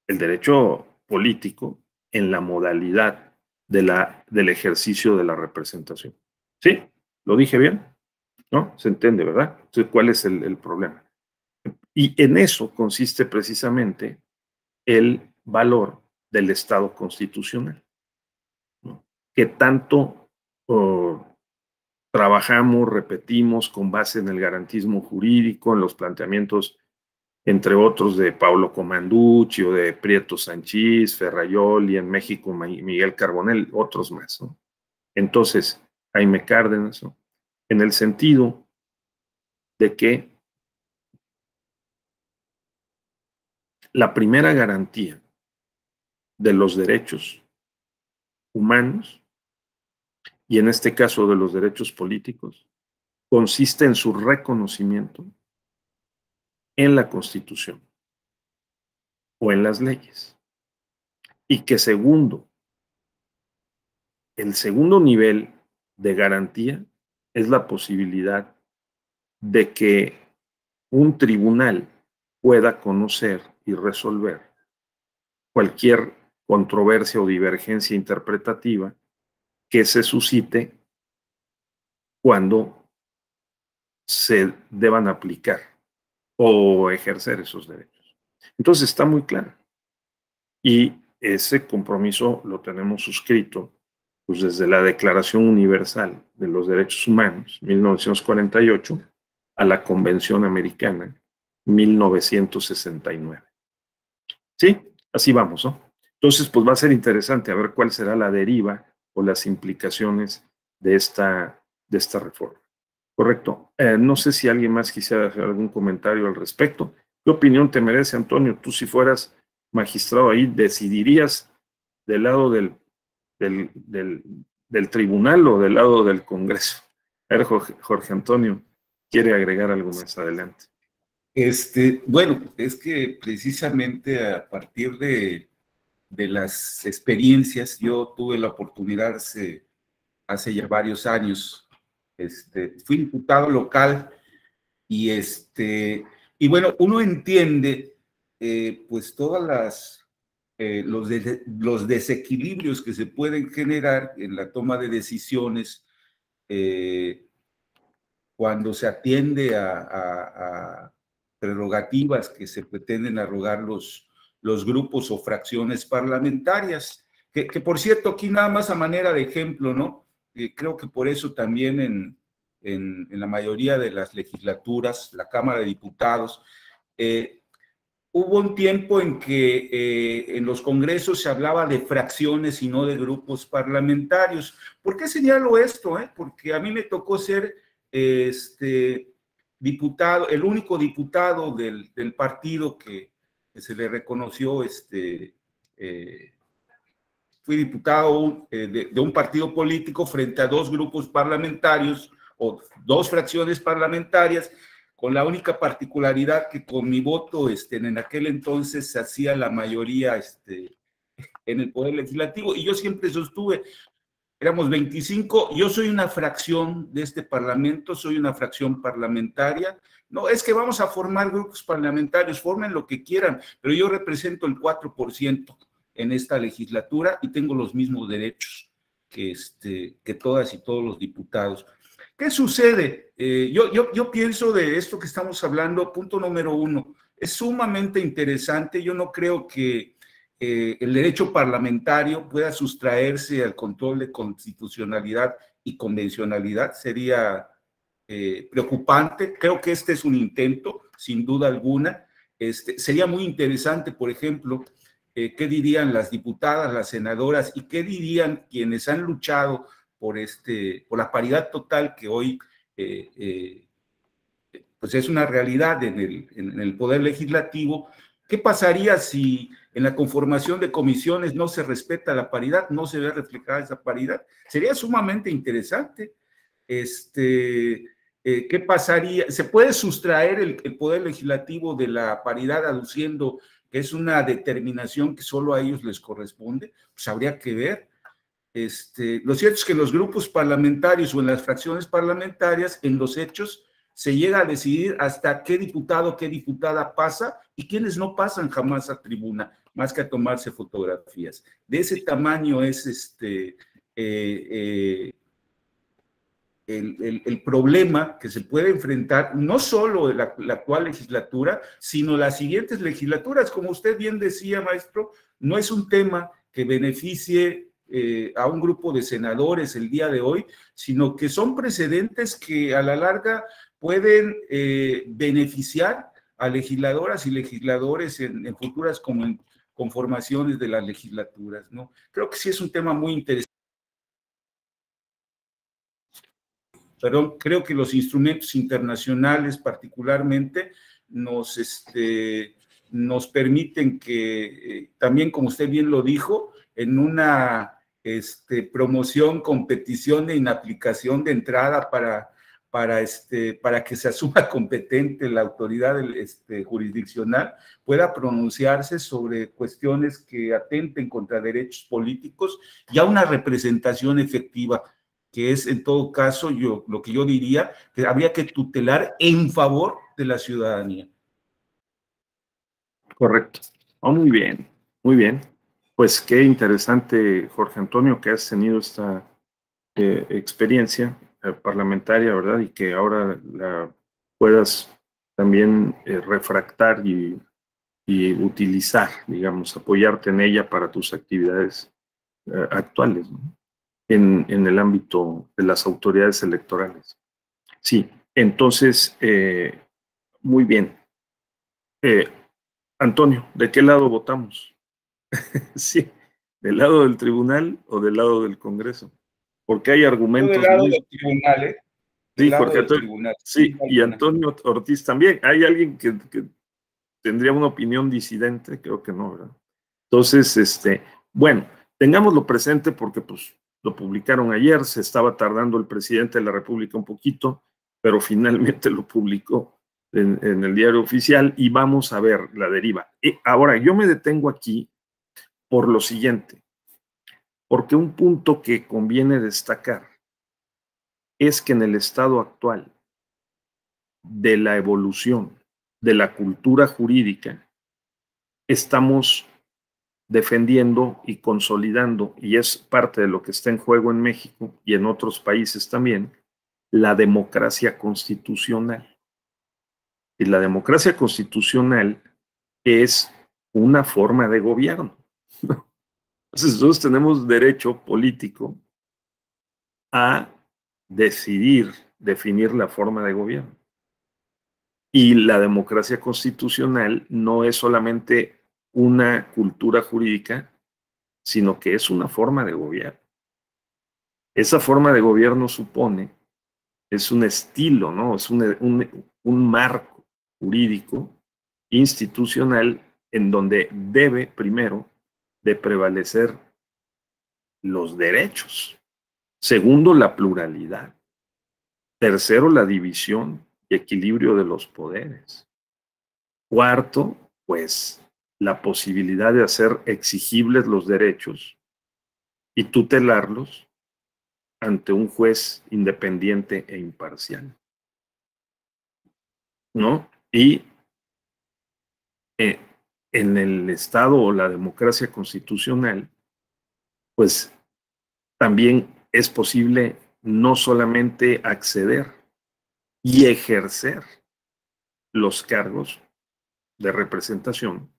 el derecho político en la modalidad del ejercicio de la representación. ¿Sí? ¿Lo dije bien? ¿No? Se entiende, ¿verdad? Entonces, ¿cuál es el problema? Y en eso consiste precisamente el valor del Estado constitucional, ¿no? Que tanto trabajamos, repetimos con base en el garantismo jurídico, en los planteamientos, entre otros, de Paulo Comanducci o de Prieto Sanchís, Ferrayoli, en México Miguel Carbonell, otros más, ¿no? Entonces, Jaime Cárdenas, ¿no? En el sentido de que la primera garantía de los derechos humanos, y en este caso de los derechos políticos, consiste en su reconocimiento en la Constitución o en las leyes. Y que el segundo nivel de garantía es la posibilidad de que un tribunal pueda conocer y resolver cualquier controversia o divergencia interpretativa que se suscite cuando se deban aplicar o ejercer esos derechos. Entonces está muy claro. Y ese compromiso lo tenemos suscrito pues, desde la Declaración Universal de los Derechos Humanos, 1948, a la Convención Americana, 1969. Sí, así vamos, ¿no? Entonces, pues va a ser interesante a ver cuál será la deriva o las implicaciones de esta reforma. Correcto. No sé si alguien más quisiera hacer algún comentario al respecto. ¿Qué opinión te merece, Antonio? Tú, si fueras magistrado ahí, ¿decidirías del lado del tribunal o del lado del Congreso? A ver, Jorge Antonio, ¿quiere agregar algo más adelante? Bueno, es que precisamente a partir de las experiencias, yo tuve la oportunidad hace ya varios años, fui diputado local y bueno, uno entiende pues todas los desequilibrios que se pueden generar en la toma de decisiones cuando se atiende a prerrogativas que se pretenden arrogar los grupos o fracciones parlamentarias, que por cierto, aquí nada más a manera de ejemplo, ¿no? Creo que por eso también en la mayoría de las legislaturas, la Cámara de Diputados, hubo un tiempo en que en los congresos se hablaba de fracciones y no de grupos parlamentarios. ¿Por qué señalo esto? Porque a mí me tocó ser diputado, el único diputado del partido que se le reconoció, fui diputado de un partido político frente a dos grupos parlamentarios o dos fracciones parlamentarias, con la única particularidad que con mi voto en aquel entonces se hacía la mayoría en el Poder Legislativo, y yo siempre sostuve, éramos 25, yo soy una fracción de este Parlamento, soy una fracción parlamentaria. No, es que vamos a formar grupos parlamentarios, formen lo que quieran, pero yo represento el 4% en esta legislatura y tengo los mismos derechos que todas y todos los diputados. ¿Qué sucede? Yo pienso de esto que estamos hablando, punto número uno, es sumamente interesante. Yo no creo que el derecho parlamentario pueda sustraerse al control de constitucionalidad y convencionalidad. Sería preocupante. Creo que este es un intento, sin duda alguna. Sería muy interesante, por ejemplo, qué dirían las diputadas, las senadoras, y qué dirían quienes han luchado por la paridad total que hoy pues es una realidad en el Poder Legislativo. ¿Qué pasaría si en la conformación de comisiones no se respeta la paridad, no se ve reflejada esa paridad? Sería sumamente interesante. ¿Qué pasaría? ¿Se puede sustraer el Poder Legislativo de la paridad aduciendo que es una determinación que solo a ellos les corresponde? Pues habría que ver. Lo cierto es que en los grupos parlamentarios o en las fracciones parlamentarias, en los hechos, se llega a decidir hasta qué diputado, qué diputada pasa y quiénes no pasan jamás a tribuna, más que a tomarse fotografías. De ese tamaño es el problema que se puede enfrentar no solo la actual legislatura, sino las siguientes legislaturas. Como usted bien decía, maestro, no es un tema que beneficie a un grupo de senadores el día de hoy, sino que son precedentes que a la larga pueden beneficiar a legisladoras y legisladores en futuras conformaciones de las legislaturas, ¿no? Creo que sí es un tema muy interesante. Perdón, creo que los instrumentos internacionales particularmente nos permiten que, también como usted bien lo dijo, en una promoción, competición e inaplicación de entrada para que se asuma competente la autoridad jurisdiccional, pueda pronunciarse sobre cuestiones que atenten contra derechos políticos y a una representación efectiva, que es en todo caso lo que yo diría que habría que tutelar en favor de la ciudadanía. Correcto. Oh, muy bien, muy bien. Pues qué interesante, Jorge Antonio, que has tenido esta experiencia parlamentaria, ¿verdad? Y que ahora la puedas también refractar y utilizar, digamos, apoyarte en ella para tus actividades actuales, ¿no? En el ámbito de las autoridades electorales. Sí, entonces, muy bien. Antonio, ¿de qué lado votamos? Sí, ¿del lado del tribunal o del lado del Congreso? Porque hay argumentos. Del lado del tribunal, ¿eh? Sí, Jorge Antonio. Sí, y Antonio Ortiz también. ¿Hay alguien que tendría una opinión disidente? Creo que no, ¿verdad? Entonces, bueno, tengámoslo presente porque pues lo publicaron ayer, se estaba tardando el presidente de la República un poquito, pero finalmente lo publicó en el diario oficial y vamos a ver la deriva. Ahora, yo me detengo aquí por lo siguiente, porque un punto que conviene destacar es que en el estado actual de la evolución de la cultura jurídica estamos defendiendo y consolidando, y es parte de lo que está en juego en México y en otros países también, la democracia constitucional. Y la democracia constitucional es una forma de gobierno. Entonces, nosotros tenemos derecho político a definir la forma de gobierno. Y la democracia constitucional no es solamente una cultura jurídica, sino que es una forma de gobierno. Esa forma de gobierno supone, es un estilo, ¿no? Es un marco jurídico, institucional, en donde debe primero de prevalecer los derechos. Segundo, la pluralidad. Tercero, la división y equilibrio de los poderes. Cuarto, pues, la posibilidad de hacer exigibles los derechos y tutelarlos ante un juez independiente e imparcial, ¿no? Y en el Estado o la democracia constitucional, pues también es posible no solamente acceder y ejercer los cargos de representación,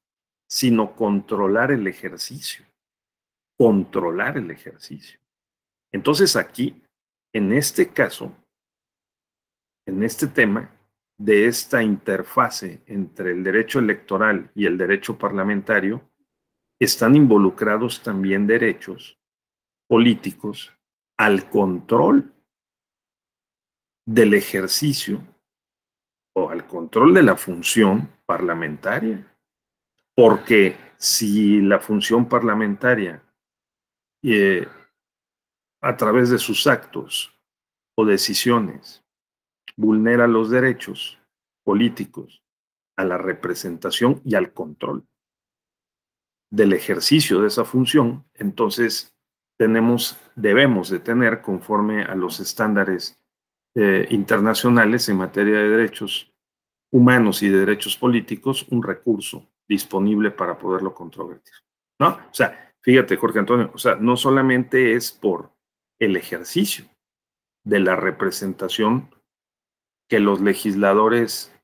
sino controlar el ejercicio. Controlar el ejercicio. Entonces aquí, en este caso, en este tema de esta interfase entre el derecho electoral y el derecho parlamentario, están involucrados también derechos políticos al control del ejercicio o al control de la función parlamentaria. Porque si la función parlamentaria a través de sus actos o decisiones vulnera los derechos políticos a la representación y al control del ejercicio de esa función, entonces debemos de tener, conforme a los estándares internacionales en materia de derechos humanos y de derechos políticos, un recurso disponible para poderlo controvertir, ¿no? O sea, fíjate, Jorge Antonio, o sea, no solamente es por el ejercicio, de la representación que los legisladores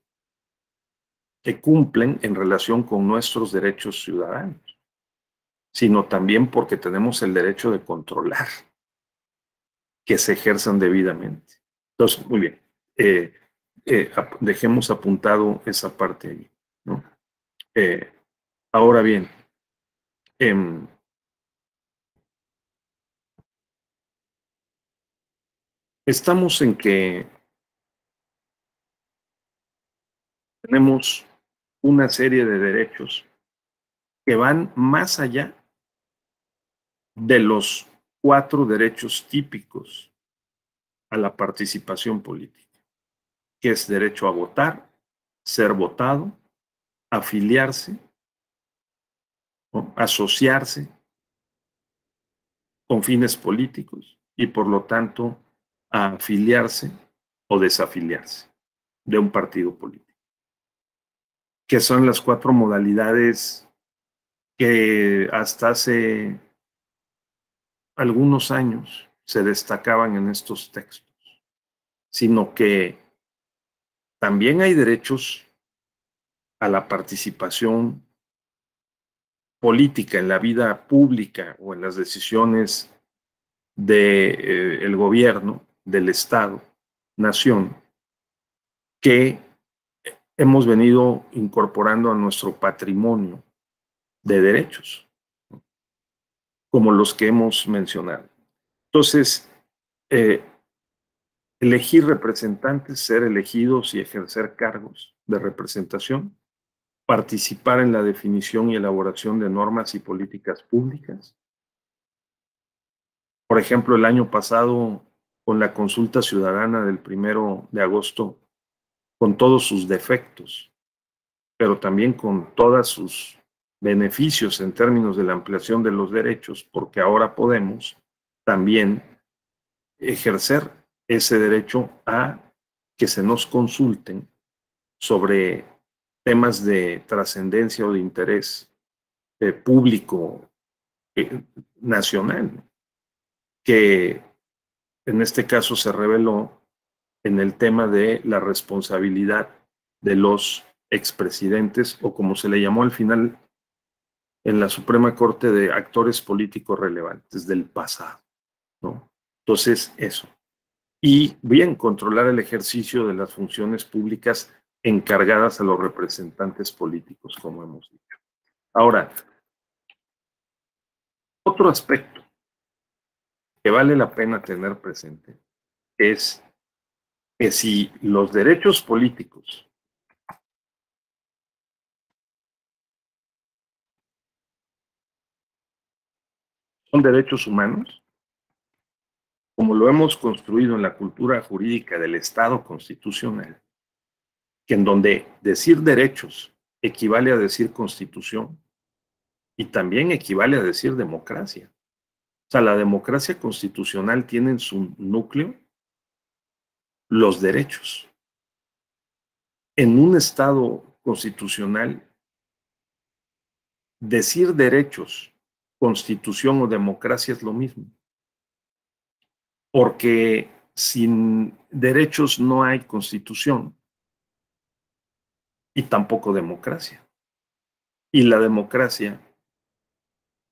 que cumplen en relación con nuestros derechos ciudadanos, sino también porque tenemos el derecho de controlar que se ejerzan debidamente. Entonces, muy bien, dejemos apuntado esa parte ahí, ¿no? Ahora bien, estamos en que tenemos una serie de derechos que van más allá de los 4 derechos típicos a la participación política, que es derecho a votar, ser votado, afiliarse, ¿no?, asociarse con fines políticos y por lo tanto a afiliarse o desafiliarse de un partido político, que son las 4 modalidades que hasta hace algunos años se destacaban en estos textos, sino que también hay derechos a la participación política en la vida pública o en las decisiones del gobierno, del Estado, nación, que hemos venido incorporando a nuestro patrimonio de derechos, como los que hemos mencionado. Entonces, elegir representantes, ser elegidos y ejercer cargos de representación, participar en la definición y elaboración de normas y políticas públicas. Por ejemplo, el año pasado, con la consulta ciudadana del 1 de agosto, con todos sus defectos, pero también con todos sus beneficios en términos de la ampliación de los derechos, porque ahora podemos también ejercer ese derecho a que se nos consulten sobre temas de trascendencia o de interés público nacional, que en este caso se reveló en el tema de la responsabilidad de los expresidentes, o como se le llamó al final en la Suprema Corte, de actores políticos relevantes del pasado, ¿no? Entonces, eso. Y bien, controlar el ejercicio de las funciones públicas encargadas a los representantes políticos, como hemos dicho. Ahora, otro aspecto que vale la pena tener presente es que si los derechos políticos son derechos humanos, como lo hemos construido en la cultura jurídica del Estado constitucional, que en donde decir derechos equivale a decir constitución y también equivale a decir democracia. O sea, la democracia constitucional tiene en su núcleo los derechos. En un Estado constitucional, decir derechos, constitución o democracia es lo mismo. Porque sin derechos no hay constitución y tampoco democracia. Y la democracia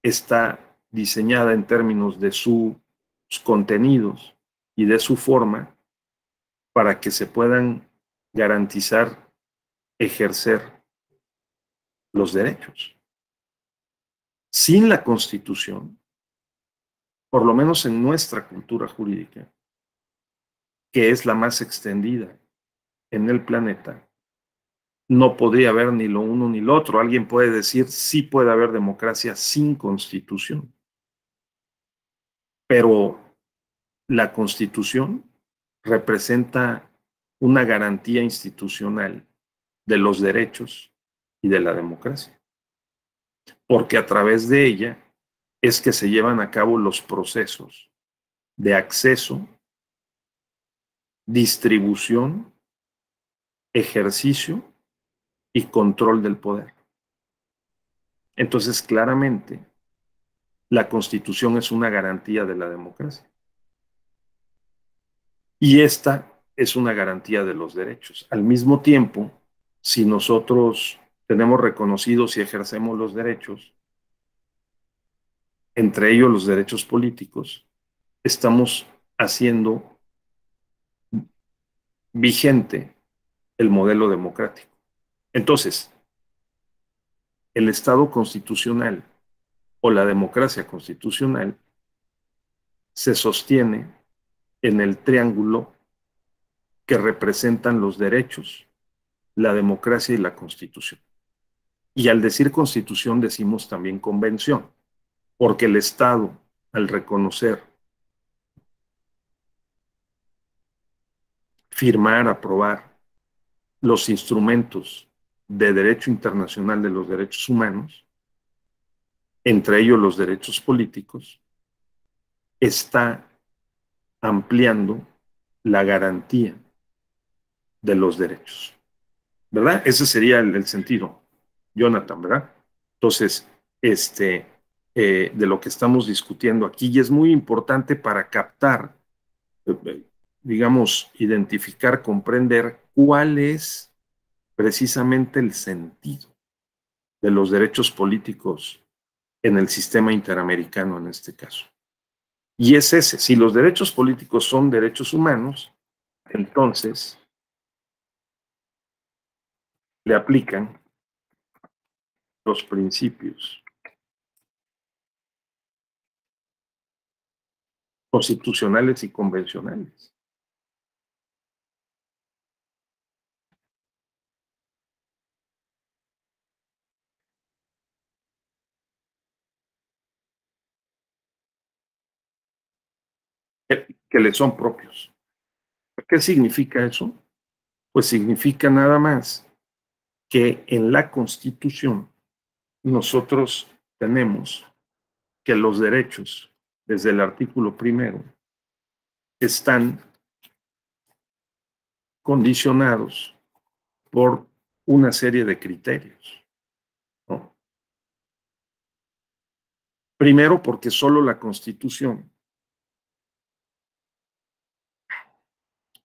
está diseñada en términos de sus contenidos y de su forma para que se puedan garantizar, ejercer los derechos. Sin la Constitución, por lo menos en nuestra cultura jurídica, que es la más extendida en el planeta, no podría haber ni lo uno ni lo otro. Alguien puede decir, sí puede haber democracia sin Constitución, pero la Constitución representa una garantía institucional de los derechos y de la democracia, porque a través de ella es que se llevan a cabo los procesos de acceso, distribución, ejercicio y control del poder. Entonces, claramente, la Constitución es una garantía de la democracia. Y esta es una garantía de los derechos. Al mismo tiempo, si nosotros tenemos reconocidos y ejercemos los derechos, entre ellos los derechos políticos, estamos haciendo vigente el modelo democrático. Entonces, el Estado constitucional o la democracia constitucional se sostiene en el triángulo que representan los derechos, la democracia y la Constitución. Y al decir Constitución decimos también convención, porque el Estado, al reconocer, firmar, aprobar los instrumentos de derecho internacional de los derechos humanos, entre ellos los derechos políticos, está ampliando la garantía de los derechos, ¿verdad? Ese sería el sentido, Jonathan, ¿verdad? Entonces, de lo que estamos discutiendo aquí, y es muy importante para captar, digamos, identificar, comprender cuál es precisamente el sentido de los derechos políticos en el sistema interamericano en este caso. Y es ese, si los derechos políticos son derechos humanos, entonces le aplican los principios constitucionales y convencionales. Que le son propios. ¿Qué significa eso? Pues significa nada más que en la Constitución nosotros tenemos que los derechos, desde el artículo primero, están condicionados por una serie de criterios, ¿no? Primero, porque solo la Constitución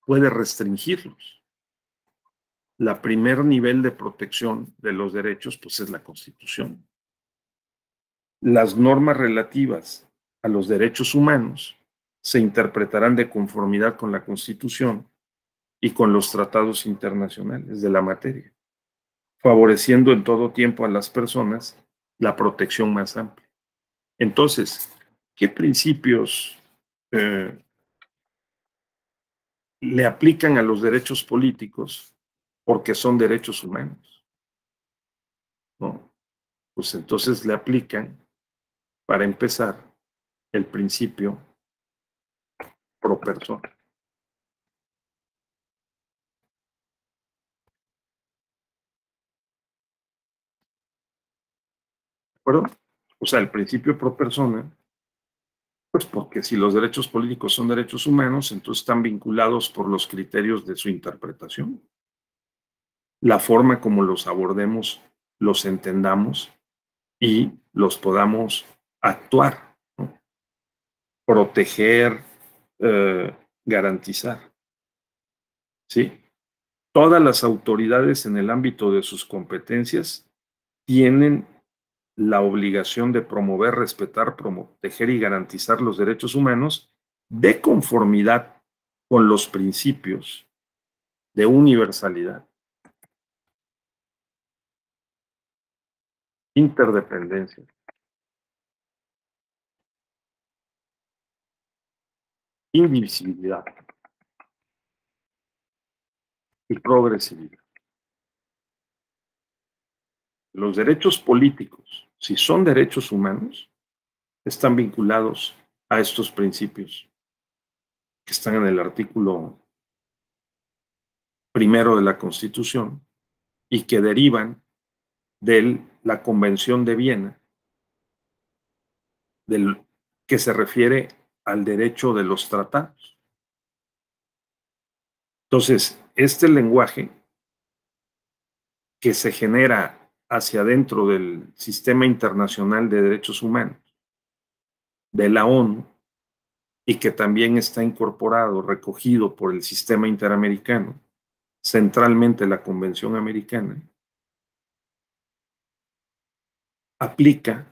puede restringirlos. La primer nivel de protección de los derechos, pues es la Constitución. Las normas relativas a los derechos humanos se interpretarán de conformidad con la Constitución y con los tratados internacionales de la materia, favoreciendo en todo tiempo a las personas la protección más amplia. Entonces, ¿qué principios le aplican a los derechos políticos porque son derechos humanos? ¿No? Pues entonces le aplican, para empezar, el principio pro persona. ¿De acuerdo? O sea, el principio pro persona, pues porque si los derechos políticos son derechos humanos, entonces están vinculados por los criterios de su interpretación. La forma como los abordemos, los entendamos y los podamos actuar, ¿no? Proteger, garantizar. ¿Sí? Todas las autoridades en el ámbito de sus competencias tienen la obligación de promover, respetar, proteger y garantizar los derechos humanos de conformidad con los principios de universalidad, interdependencia, indivisibilidad y progresividad. Los derechos políticos, si son derechos humanos, están vinculados a estos principios que están en el artículo primero de la Constitución y que derivan de la Convención de Viena, del que se refiere al derecho de los tratados. Entonces, este lenguaje que se genera hacia adentro del sistema internacional de derechos humanos, de la ONU, y que también está incorporado, recogido por el sistema interamericano, centralmente la Convención Americana, aplica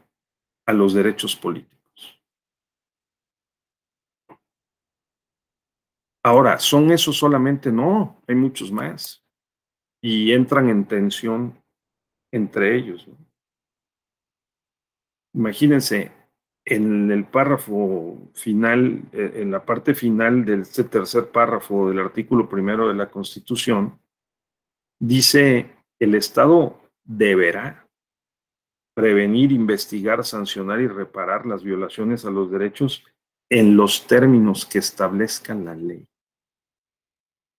a los derechos políticos. Ahora, ¿son esos solamente? No, hay muchos más. Y entran en tensión entre ellos, ¿no? Imagínense, en el párrafo final, en la parte final de este tercer párrafo del artículo primero de la Constitución, dice: el Estado deberá prevenir, investigar, sancionar y reparar las violaciones a los derechos en los términos que establezcan la ley.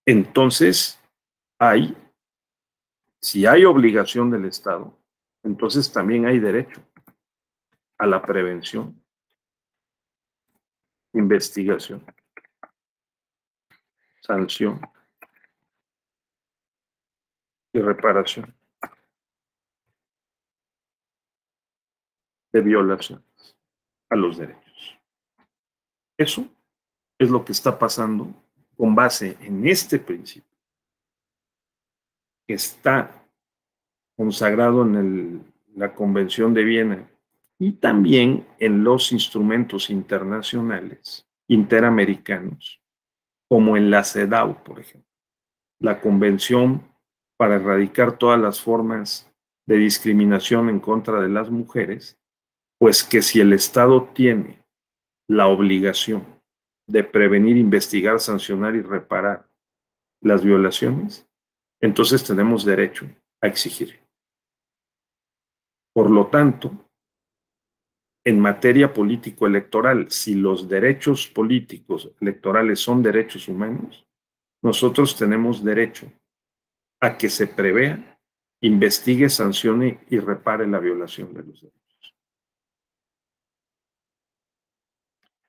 Entonces, si hay obligación del Estado, entonces también hay derecho a la prevención, investigación, sanción y reparación de violaciones a los derechos. Eso es lo que está pasando con base en este principio, que está consagrado en la Convención de Viena y también en los instrumentos internacionales, interamericanos, como en la CEDAW, por ejemplo, la Convención para erradicar todas las formas de discriminación en contra de las mujeres, pues que si el Estado tiene la obligación de prevenir, investigar, sancionar y reparar las violaciones, entonces tenemos derecho a exigir. Por lo tanto, en materia político-electoral, si los derechos políticos electorales son derechos humanos, nosotros tenemos derecho a que se prevea, investigue, sancione y repare la violación de los derechos.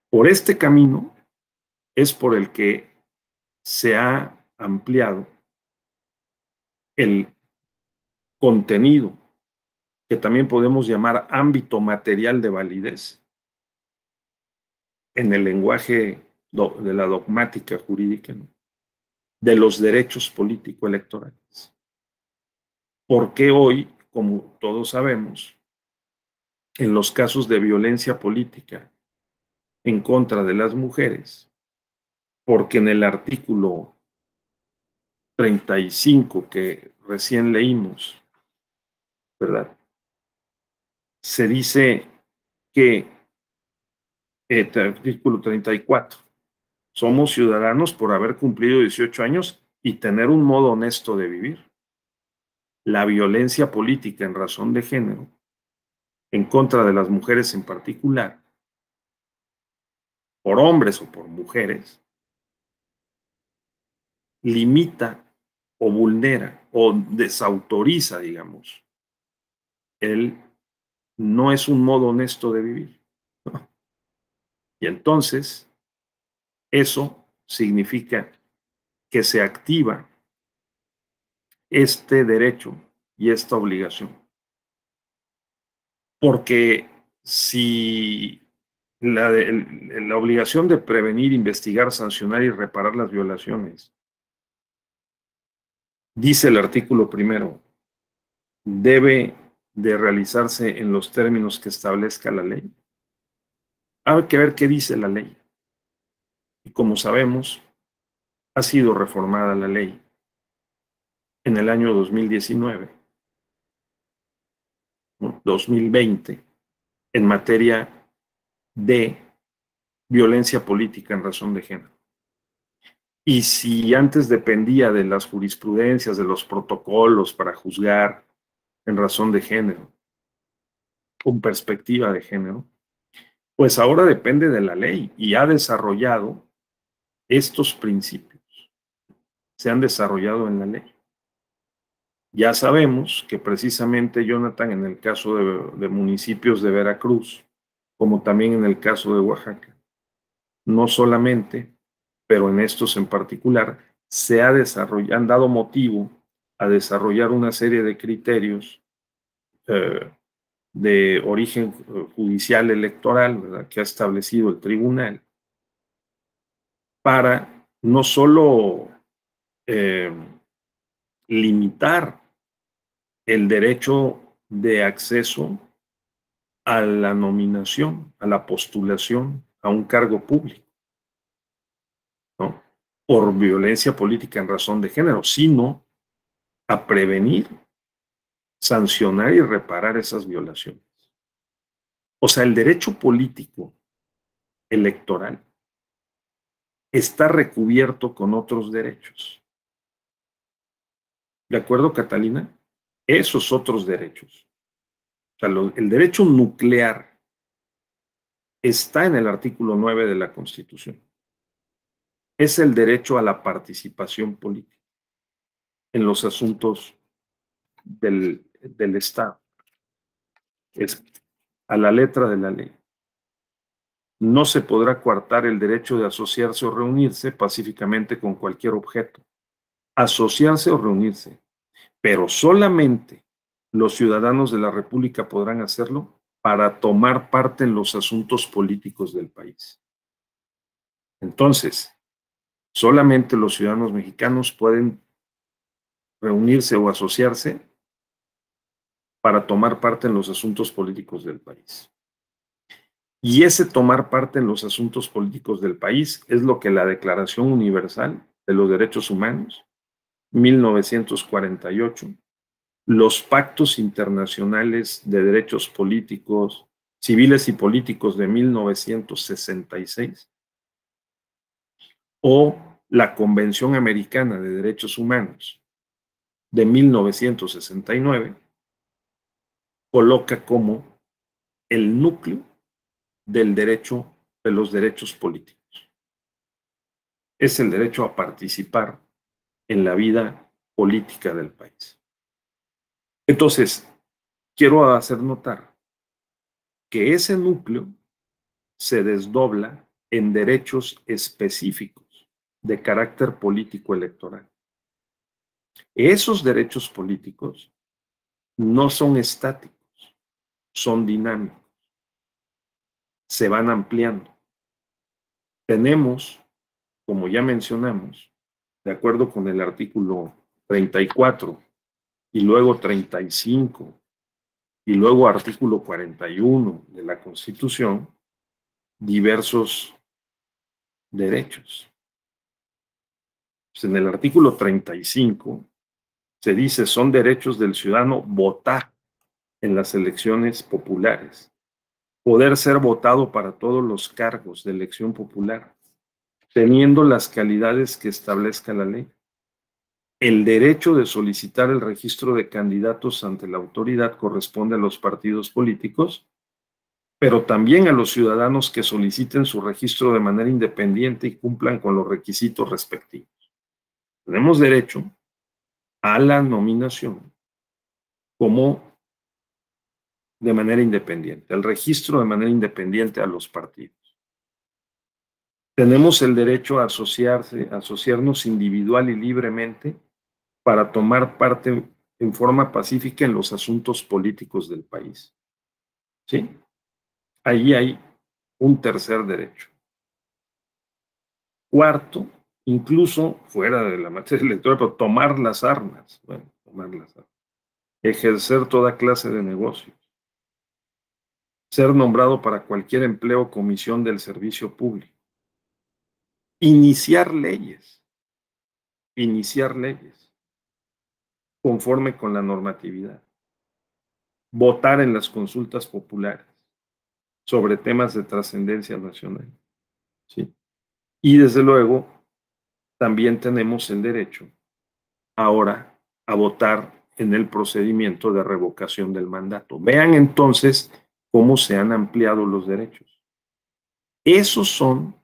Por este camino es por el que se ha ampliado el contenido, que también podemos llamar ámbito material de validez, en el lenguaje de la dogmática jurídica, ¿no?, de los derechos político-electorales. Porque hoy, como todos sabemos, en los casos de violencia política en contra de las mujeres, porque en el artículo 35 que recién leímos, ¿verdad?, se dice que, artículo 34, somos ciudadanos por haber cumplido 18 años y tener un modo honesto de vivir. La violencia política en razón de género, en contra de las mujeres en particular, por hombres o por mujeres, limita o vulnera o desautoriza, digamos, no es un modo honesto de vivir, ¿no? Y entonces, eso significa que se activa este derecho y esta obligación. Porque si la obligación de prevenir, investigar, sancionar y reparar las violaciones, dice el artículo primero, debe de realizarse en los términos que establezca la ley. Hay que ver qué dice la ley. Y como sabemos, ha sido reformada la ley en el año 2019, 2020, en materia de violencia política en razón de género. Y si antes dependía de las jurisprudencias, de los protocolos para juzgar en razón de género, con perspectiva de género, pues ahora depende de la ley y ha desarrollado estos principios. Se han desarrollado en la ley. Ya sabemos que precisamente, Jonathan, en el caso de municipios de Veracruz, como también en el caso de Oaxaca, no solamente, pero en estos en particular, han dado motivo a desarrollar una serie de criterios de origen judicial electoral, ¿verdad?, que ha establecido el tribunal, para no solo limitar el derecho de acceso a la nominación, a la postulación a un cargo público, ¿no?, por violencia política en razón de género, sino a prevenir, sancionar y reparar esas violaciones. O sea, el derecho político electoral está recubierto con otros derechos. ¿De acuerdo, Catalina? Esos otros derechos. O sea, el derecho nuclear está en el artículo 9 de la Constitución. Es el derecho a la participación política en los asuntos del Estado. Es a la letra de la ley. No se podrá coartar el derecho de asociarse o reunirse pacíficamente con cualquier objeto. Asociarse o reunirse. Pero solamente los ciudadanos de la República podrán hacerlo para tomar parte en los asuntos políticos del país. Entonces, solamente los ciudadanos mexicanos pueden reunirse o asociarse para tomar parte en los asuntos políticos del país. Y ese tomar parte en los asuntos políticos del país es lo que la Declaración Universal de los Derechos Humanos, 1948, los pactos internacionales de derechos políticos, civiles y políticos de 1966, o la Convención Americana de Derechos Humanos de 1969, coloca como el núcleo del derecho, de los derechos políticos. Es el derecho a participar en la vida política del país. Entonces, quiero hacer notar que ese núcleo se desdobla en derechos específicos de carácter político electoral. Esos derechos políticos no son estáticos, son dinámicos, se van ampliando. Tenemos, como ya mencionamos, de acuerdo con el artículo 34 y luego 35 y luego artículo 41 de la Constitución, diversos derechos. Pues en el artículo 35 se dice: son derechos del ciudadano votar en las elecciones populares, poder ser votado para todos los cargos de elección popular, teniendo las calidades que establezca la ley, el derecho de solicitar el registro de candidatos ante la autoridad corresponde a los partidos políticos, pero también a los ciudadanos que soliciten su registro de manera independiente y cumplan con los requisitos respectivos. Tenemos derecho a la nominación como de manera independiente, al registro de manera independiente a los partidos. Tenemos el derecho a asociarnos individual y libremente para tomar parte en forma pacífica en los asuntos políticos del país. ¿Sí? Ahí hay un tercer derecho. Cuarto, incluso fuera de la materia electoral, pero tomar las armas. Bueno, tomar las armas. Ejercer toda clase de negocios. Ser nombrado para cualquier empleo o comisión del servicio público. Iniciar leyes. Iniciar leyes conforme con la normatividad. Votar en las consultas populares sobre temas de trascendencia nacional. ¿Sí? Y desde luego, también tenemos el derecho ahora a votar en el procedimiento de revocación del mandato. Vean entonces cómo se han ampliado los derechos. Esos son,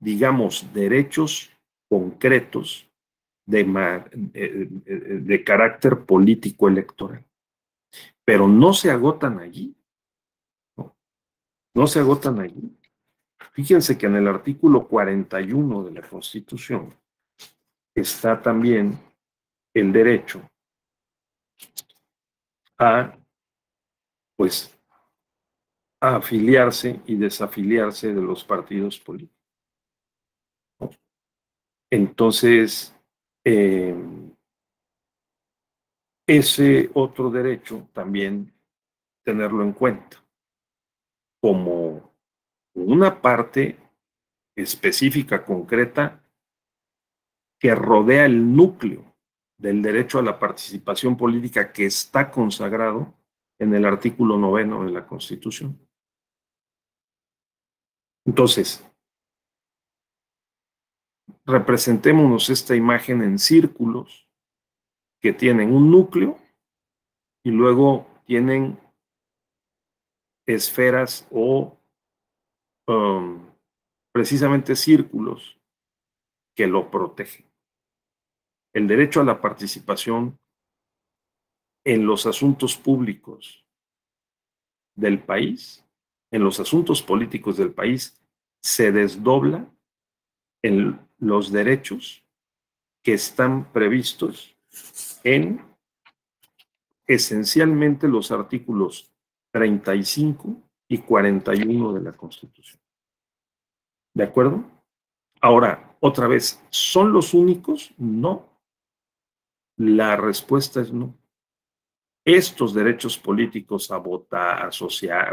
digamos, derechos concretos de carácter político electoral. Pero no se agotan allí. No se agotan allí. Fíjense que en el artículo 41 de la Constitución está también el derecho a, pues, a afiliarse y desafiliarse de los partidos políticos. Entonces, ese otro derecho también tenerlo en cuenta como una parte específica, concreta, que rodea el núcleo del derecho a la participación política que está consagrado en el artículo 9 de la Constitución. Entonces, representémonos esta imagen en círculos que tienen un núcleo y luego tienen esferas o precisamente círculos que lo protegen. El derecho a la participación en los asuntos públicos del país, en los asuntos políticos del país, se desdobla en los derechos que están previstos en esencialmente los artículos 35 y 41 de la Constitución. ¿De acuerdo? Ahora, otra vez, ¿son los únicos? No. La respuesta es no. Estos derechos políticos a votar,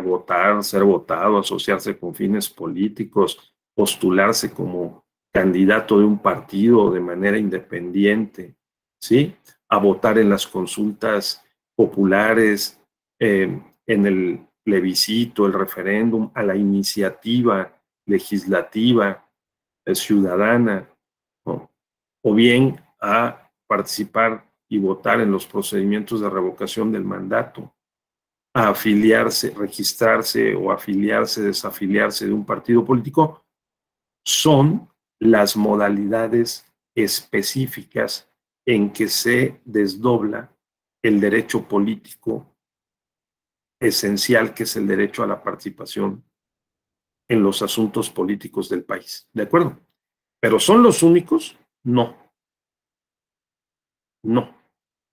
votar, ser votado, asociarse con fines políticos, postularse como candidato de un partido de manera independiente, ¿sí? A votar en las consultas populares, en el plebiscito, el referéndum, a la iniciativa legislativa, ciudadana, ¿no? O bien a participar y votar en los procedimientos de revocación del mandato, a afiliarse, registrarse o afiliarse, desafiliarse de un partido político, son las modalidades específicas en que se desdobla el derecho político esencial, que es el derecho a la participación en los asuntos políticos del país. ¿De acuerdo? ¿Pero son los únicos? No. No.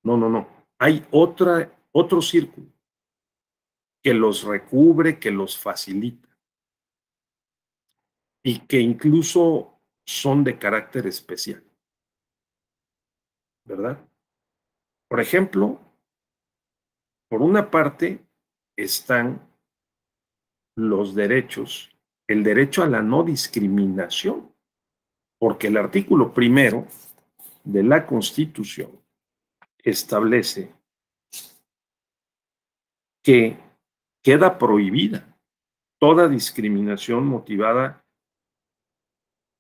No. Hay otro círculo que los recubre, que los facilita y que incluso son de carácter especial, ¿verdad? Por ejemplo, por una parte están los derechos, el derecho a la no discriminación, porque el artículo 1 de la Constitución establece que queda prohibida toda discriminación motivada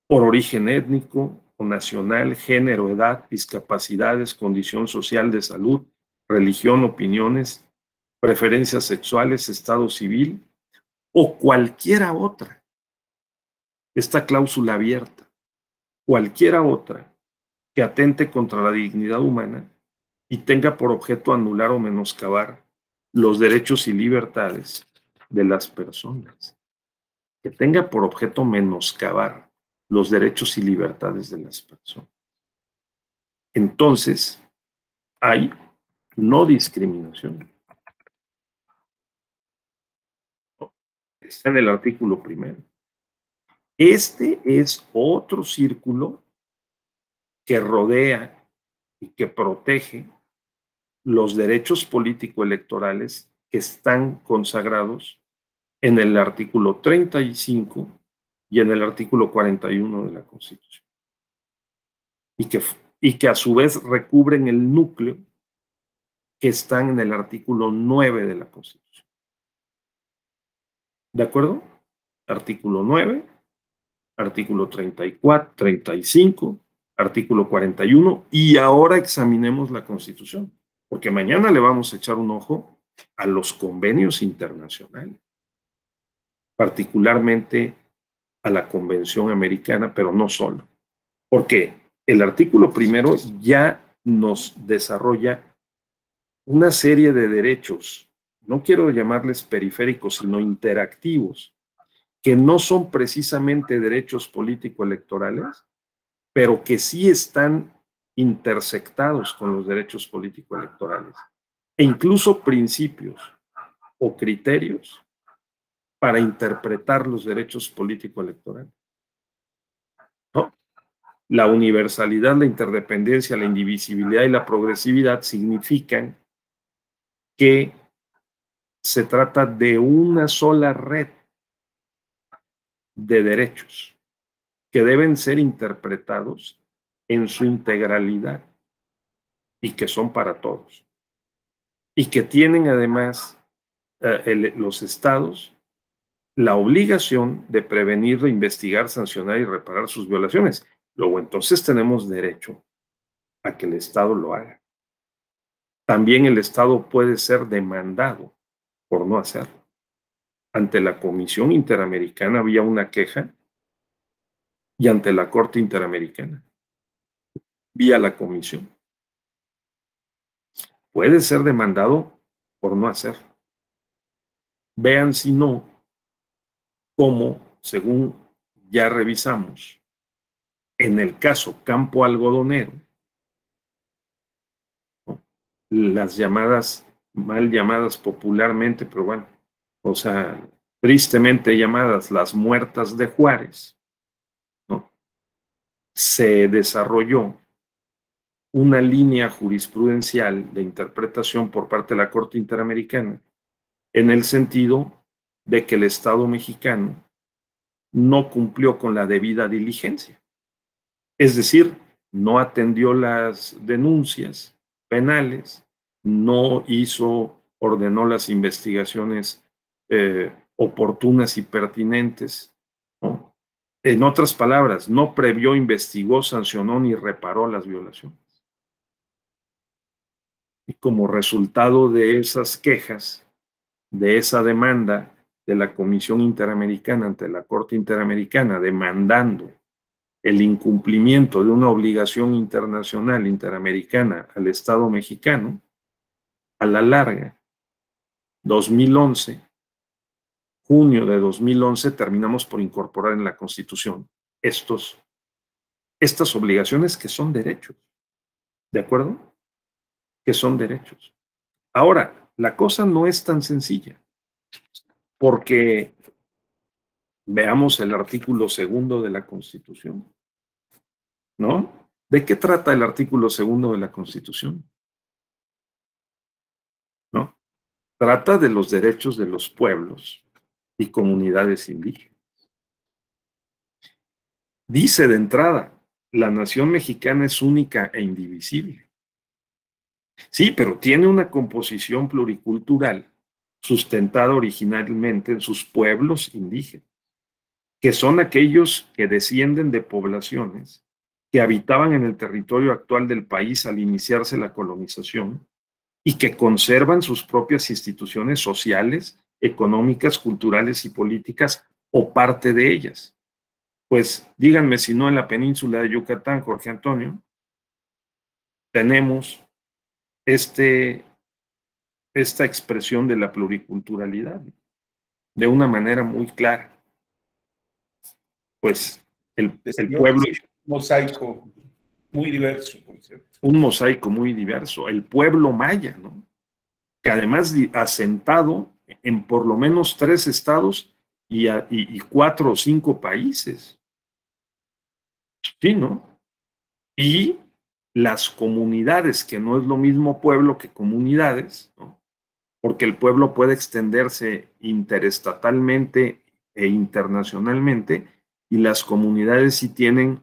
por origen étnico o nacional, género, edad, discapacidades, condición social de salud, religión, opiniones, preferencias sexuales, estado civil o cualquiera otra. Esta cláusula abierta, cualquiera otra que atente contra la dignidad humana y tenga por objeto anular o menoscabar los derechos y libertades de las personas, que tenga por objeto menoscabar los derechos y libertades de las personas. Entonces, hay no discriminación. Está en el artículo 1. Este es otro círculo que rodea y que protege los derechos político-electorales que están consagrados en el artículo 35 y en el artículo 41 de la Constitución. Y que a su vez recubren el núcleo que están en el artículo 9 de la Constitución. ¿De acuerdo? Artículo 9, artículo 34, 35, artículo 41, y ahora examinemos la Constitución, porque mañana le vamos a echar un ojo a los convenios internacionales, particularmente a la Convención Americana, pero no solo, porque el artículo 1 ya nos desarrolla una serie de derechos, no quiero llamarles periféricos, sino interactivos, que no son precisamente derechos político-electorales, pero que sí están intersectados con los derechos político-electorales, e incluso principios o criterios para interpretar los derechos político-electorales, ¿no? La universalidad, la interdependencia, la indivisibilidad y la progresividad significan que se trata de una sola red de derechos que deben ser interpretados en su integralidad y que son para todos. Y que tienen además los estados la obligación de prevenir, de investigar, sancionar y reparar sus violaciones. Luego entonces tenemos derecho a que el Estado lo haga. También el Estado puede ser demandado por no hacerlo. Ante la Comisión Interamericana había una queja y ante la Corte Interamericana, vía la Comisión. Puede ser demandado por no hacerlo. Vean si no, cómo, según ya revisamos, en el caso Campo Algodonero, ¿no?, las llamadas, mal llamadas popularmente, pero bueno, o sea, tristemente llamadas las muertas de Juárez, ¿no?, se desarrolló una línea jurisprudencial de interpretación por parte de la Corte Interamericana en el sentido de que el Estado mexicano no cumplió con la debida diligencia. Es decir, no atendió las denuncias penales, no ordenó las investigaciones oportunas y pertinentes, ¿no? En otras palabras, no previó, investigó, sancionó ni reparó las violaciones. Y como resultado de esas quejas, de esa demanda de la Comisión Interamericana ante la Corte Interamericana, demandando el incumplimiento de una obligación internacional interamericana al Estado mexicano, a la larga, 2011, junio de 2011, terminamos por incorporar en la Constitución estas obligaciones que son derechos, ¿de acuerdo? Que son derechos. Ahora, la cosa no es tan sencilla, porque veamos el artículo 2 de la Constitución, ¿no? ¿De qué trata el artículo 2 de la Constitución? ¿No? Trata de los derechos de los pueblos y comunidades indígenas. Dice de entrada, la nación mexicana es única e indivisible. Sí, pero tiene una composición pluricultural sustentada originalmente en sus pueblos indígenas, que son aquellos que descienden de poblaciones que habitaban en el territorio actual del país al iniciarse la colonización y que conservan sus propias instituciones sociales, económicas, culturales y políticas o parte de ellas. Pues díganme si no en la península de Yucatán, Jorge Antonio, tenemos esta expresión de la pluriculturalidad de una manera muy clara. Pues el pueblo... Un mosaico muy diverso, por cierto. Un mosaico muy diverso. El pueblo maya, ¿no?, que además asentado en por lo menos 3 estados y 4 o 5 países. Sí, ¿no? Y las comunidades, que no es lo mismo pueblo que comunidades, ¿no?, porque el pueblo puede extenderse interestatalmente e internacionalmente, y las comunidades sí tienen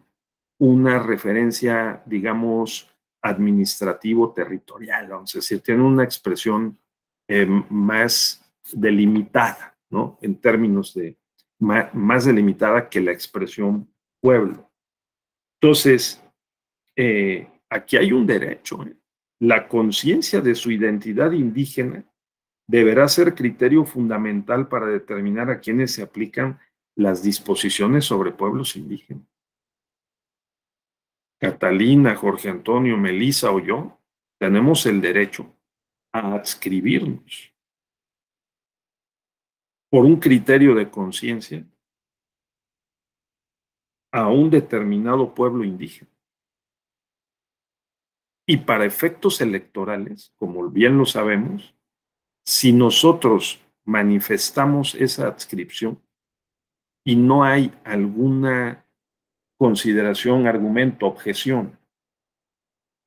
una referencia, digamos, administrativo-territorial, vamos a decir, tienen una expresión más delimitada, ¿no?, en términos de más delimitada que la expresión pueblo. Entonces, aquí hay un derecho, ¿eh? La conciencia de su identidad indígena deberá ser criterio fundamental para determinar a quienes se aplican las disposiciones sobre pueblos indígenas. Catalina, Jorge Antonio, Melissa o yo tenemos el derecho a adscribirnos por un criterio de conciencia a un determinado pueblo indígena. Y para efectos electorales, como bien lo sabemos, si nosotros manifestamos esa adscripción y no hay alguna consideración, argumento, objeción,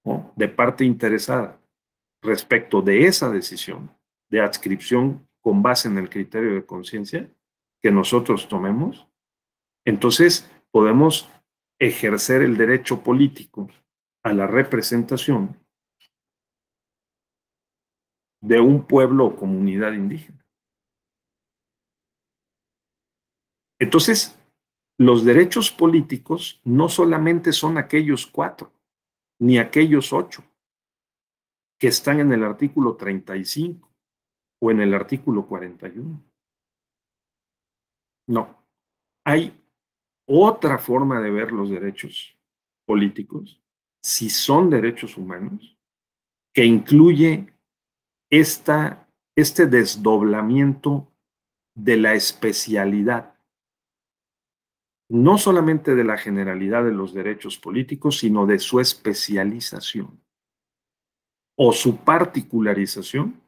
¿no?, de parte interesada respecto de esa decisión de adscripción con base en el criterio de conciencia que nosotros tomemos, entonces podemos ejercer el derecho político a la representación de un pueblo o comunidad indígena. Entonces, los derechos políticos no solamente son aquellos 4, ni aquellos 8, que están en el artículo 35 o en el artículo 41. No, hay otra forma de ver los derechos políticos, si son derechos humanos, que incluye este desdoblamiento de la especialidad, no solamente de la generalidad de los derechos políticos, sino de su especialización o su particularización,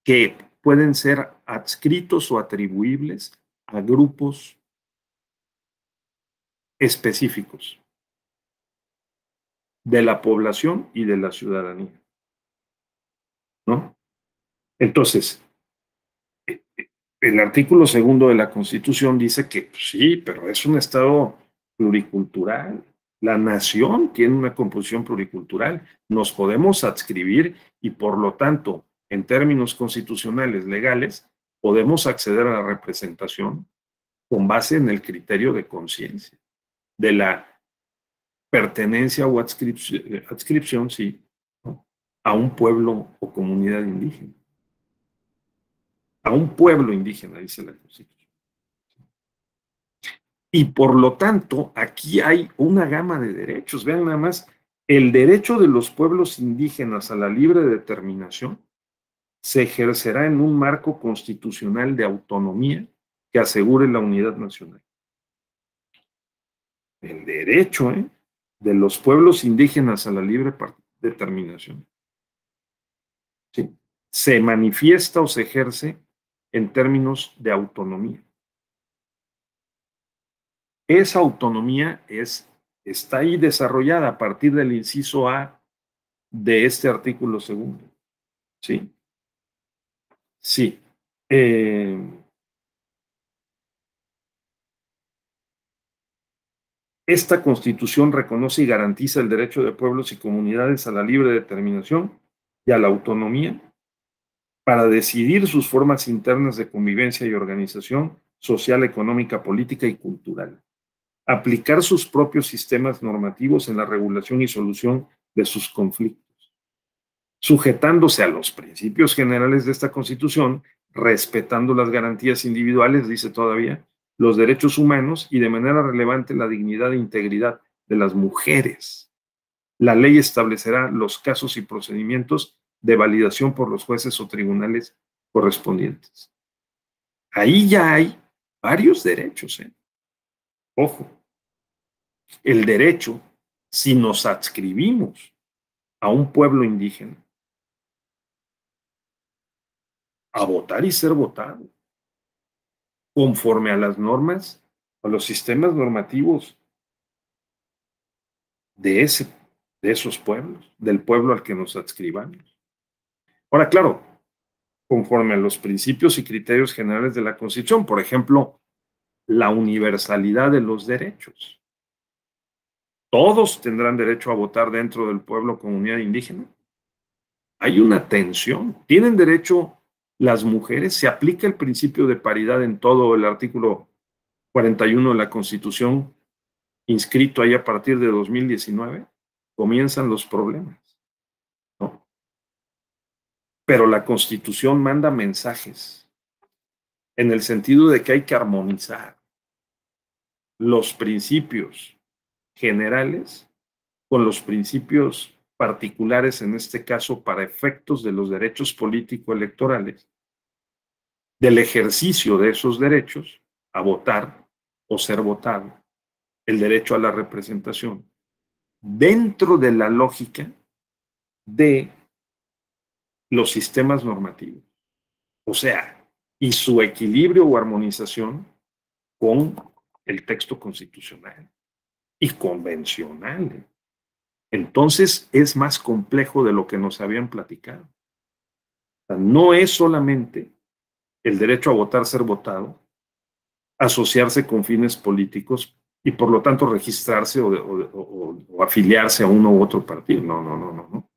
que pueden ser adscritos o atribuibles a grupos específicos de la población y de la ciudadanía, ¿no? Entonces, el artículo 2 de la Constitución dice que pues, sí, pero es un Estado pluricultural. La nación tiene una composición pluricultural. Nos podemos adscribir y, por lo tanto, en términos constitucionales legales, podemos acceder a la representación con base en el criterio de conciencia, de la pertenencia o adscripción, sí, ¿no?, a un pueblo o comunidad indígena. A un pueblo indígena, dice la Constitución. Y por lo tanto, aquí hay una gama de derechos. Vean nada más, el derecho de los pueblos indígenas a la libre determinación se ejercerá en un marco constitucional de autonomía que asegure la unidad nacional. El derecho de los pueblos indígenas a la libre determinación, ¿sí?, se manifiesta o se ejerce en términos de autonomía. Esa autonomía está ahí desarrollada a partir del inciso A de este artículo 2. ¿Sí? Sí. Esta Constitución reconoce y garantiza el derecho de pueblos y comunidades a la libre determinación y a la autonomía para decidir sus formas internas de convivencia y organización social, económica, política y cultural. Aplicar sus propios sistemas normativos en la regulación y solución de sus conflictos, sujetándose a los principios generales de esta Constitución, respetando las garantías individuales, dice todavía, los derechos humanos y de manera relevante la dignidad e integridad de las mujeres. La ley establecerá los casos y procedimientos de validación por los jueces o tribunales correspondientes. Ahí ya hay varios derechos, Ojo, el derecho, si nos adscribimos a un pueblo indígena, a votar y ser votado, conforme a las normas, a los sistemas normativos de esos pueblos, del pueblo al que nos adscribamos. Ahora, claro, conforme a los principios y criterios generales de la Constitución, por ejemplo, la universalidad de los derechos. ¿Todos tendrán derecho a votar dentro del pueblo o comunidad indígena? Hay una tensión. ¿Tienen derecho las mujeres? ¿Se aplica el principio de paridad en todo el artículo 41 de la Constitución, inscrito ahí a partir de 2019? Comienzan los problemas, ¿no? Pero la Constitución manda mensajes en el sentido de que hay que armonizar los principios generales con los principios particulares, en este caso para efectos de los derechos político-electorales, del ejercicio de esos derechos a votar o ser votado, el derecho a la representación, dentro de la lógica de los sistemas normativos. O sea, y su equilibrio o armonización con el texto constitucional. y convencionales. Entonces es más complejo de lo que nos habían platicado. O sea, no es solamente el derecho a votar, ser votado, asociarse con fines políticos y por lo tanto registrarse o afiliarse a uno u otro partido. No.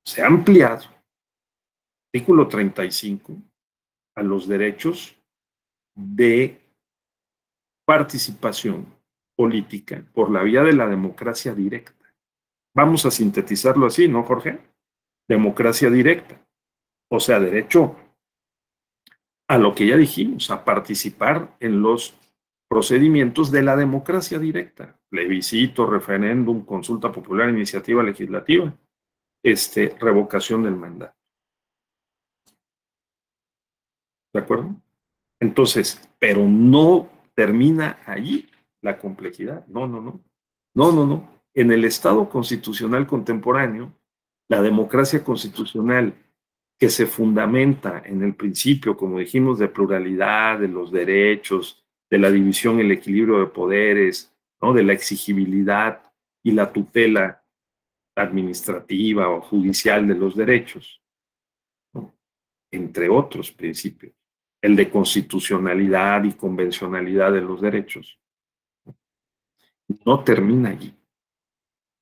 Se ha ampliado el artículo 35 a los derechos de participación política por la vía de la democracia directa. Vamos a sintetizarlo así, ¿no, Jorge? Democracia directa. O sea, derecho a lo que ya dijimos, a participar en los procedimientos de la democracia directa. Plebiscito, referéndum, consulta popular, iniciativa legislativa, revocación del mandato. ¿De acuerdo? Entonces, pero no termina allí la complejidad. No. En el Estado constitucional contemporáneo, la democracia constitucional que se fundamenta en el principio, como dijimos, de pluralidad, de los derechos, de la división y el equilibrio de poderes, ¿no? De la exigibilidad y la tutela administrativa o judicial de los derechos, ¿no? Entre otros principios, el de constitucionalidad y convencionalidad de los derechos. No termina allí.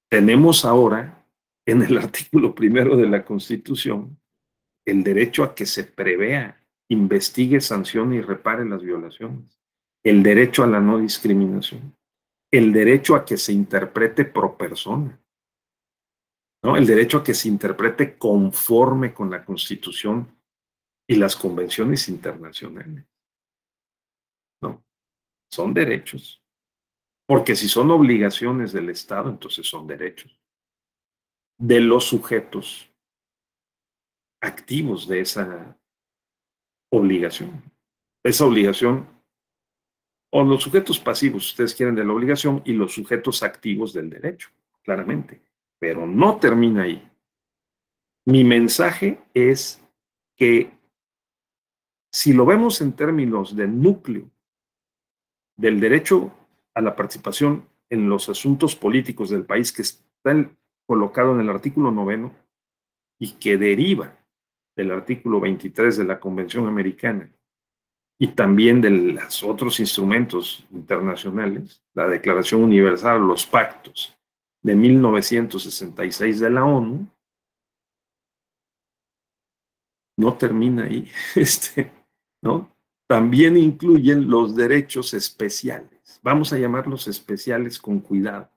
Tenemos ahora, en el artículo 1 de la Constitución, el derecho a que se prevea, investigue, sancione y repare las violaciones, el derecho a la no discriminación, el derecho a que se interprete pro persona, ¿no? El derecho a que se interprete conforme con la Constitución y las convenciones internacionales. No, son derechos. Porque si son obligaciones del Estado, entonces son derechos de los sujetos activos de esa obligación. Esa obligación, o los sujetos pasivos, ustedes quieren, de la obligación, y los sujetos activos del derecho, claramente. Pero no termina ahí. Mi mensaje es que si lo vemos en términos de núcleo del derecho a la participación en los asuntos políticos del país, que está colocado en el artículo 9 y que deriva del artículo 23 de la Convención Americana y también de los otros instrumentos internacionales, la Declaración Universal, los pactos de 1966 de la ONU, no termina ahí, ¿no? También incluyen los derechos especiales. Vamos a llamarlos especiales con cuidado.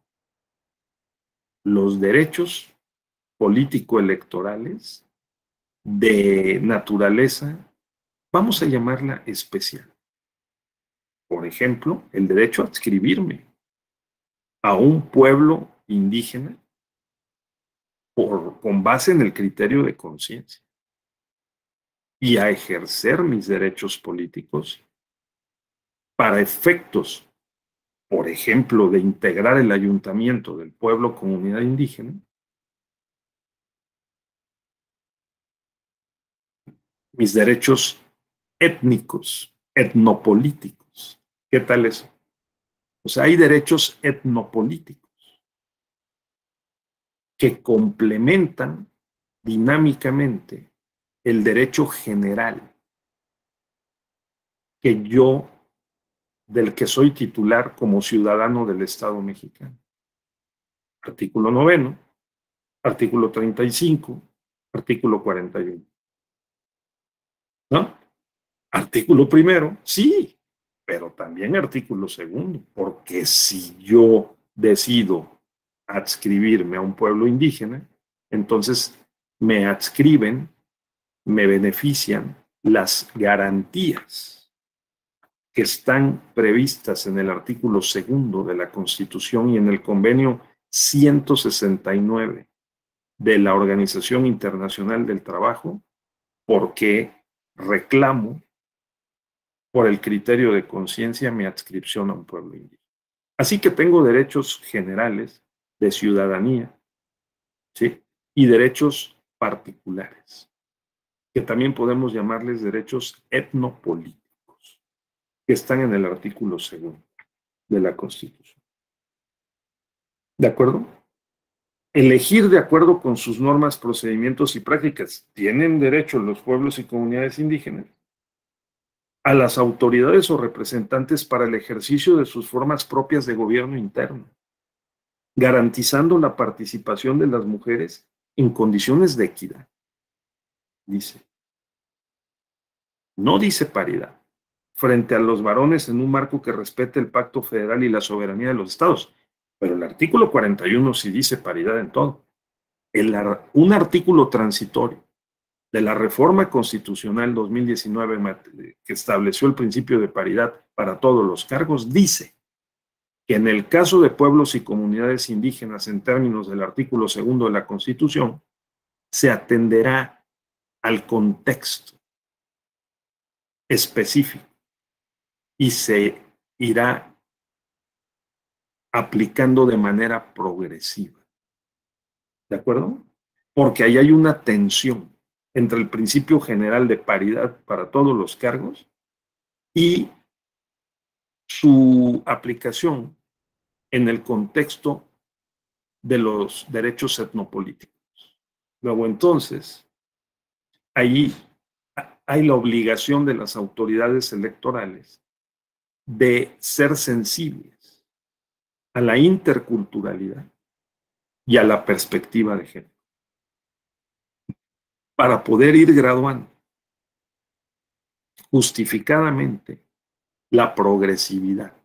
Los derechos político-electorales de naturaleza, vamos a llamarla especial. Por ejemplo, el derecho a adscribirme a un pueblo indígena con base en el criterio de conciencia y a ejercer mis derechos políticos para efectos, por ejemplo, de integrar el ayuntamiento del pueblo comunidad indígena, mis derechos étnicos, etnopolíticos. ¿Qué tal eso? O sea, hay derechos etnopolíticos que complementan dinámicamente el derecho general del que soy titular como ciudadano del Estado mexicano. Artículo 9, artículo 35, artículo 41. ¿No? Artículo 1, sí, pero también artículo 2, porque si yo decido adscribirme a un pueblo indígena, entonces me adscriben, me benefician las garantías que están previstas en el artículo 2 de la Constitución y en el convenio 169 de la Organización Internacional del Trabajo, porque reclamo por el criterio de conciencia mi adscripción a un pueblo indígena. Así que tengo derechos generales de ciudadanía, ¿sí? Y derechos particulares, que también podemos llamarles derechos etnopolíticos, que están en el artículo 2 de la Constitución. ¿De acuerdo? Elegir de acuerdo con sus normas, procedimientos y prácticas. Tienen derecho los pueblos y comunidades indígenas a las autoridades o representantes para el ejercicio de sus formas propias de gobierno interno, garantizando la participación de las mujeres en condiciones de equidad. Dice. No dice paridad, frente a los varones en un marco que respete el pacto federal y la soberanía de los estados. Pero el artículo 41 sí dice paridad en todo. Un artículo transitorio de la reforma constitucional 2019 que estableció el principio de paridad para todos los cargos dice que en el caso de pueblos y comunidades indígenas en términos del artículo 2 de la Constitución se atenderá al contexto específico y se irá aplicando de manera progresiva. ¿De acuerdo? Porque ahí hay una tensión entre el principio general de paridad para todos los cargos y su aplicación en el contexto de los derechos etnopolíticos. Luego, entonces, ahí hay la obligación de las autoridades electorales de ser sensibles a la interculturalidad y a la perspectiva de género, para poder ir graduando justificadamente la progresividad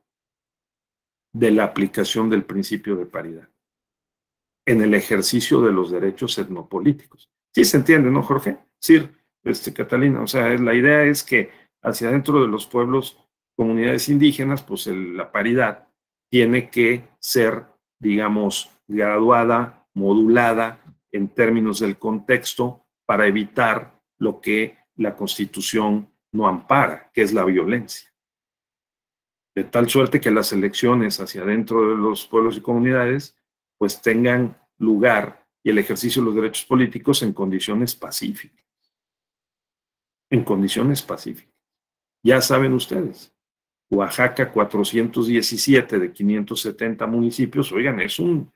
de la aplicación del principio de paridad en el ejercicio de los derechos etnopolíticos. Sí se entiende, ¿no, Jorge? Sí, Catalina, o sea, la idea es que hacia adentro de los pueblos, comunidades indígenas, pues la paridad tiene que ser, digamos, graduada, modulada en términos del contexto para evitar lo que la Constitución no ampara, que es la violencia. De tal suerte que las elecciones hacia adentro de los pueblos y comunidades pues tengan lugar y el ejercicio de los derechos políticos en condiciones pacíficas. En condiciones pacíficas. Ya saben ustedes, Oaxaca 417 de 570 municipios, oigan, es un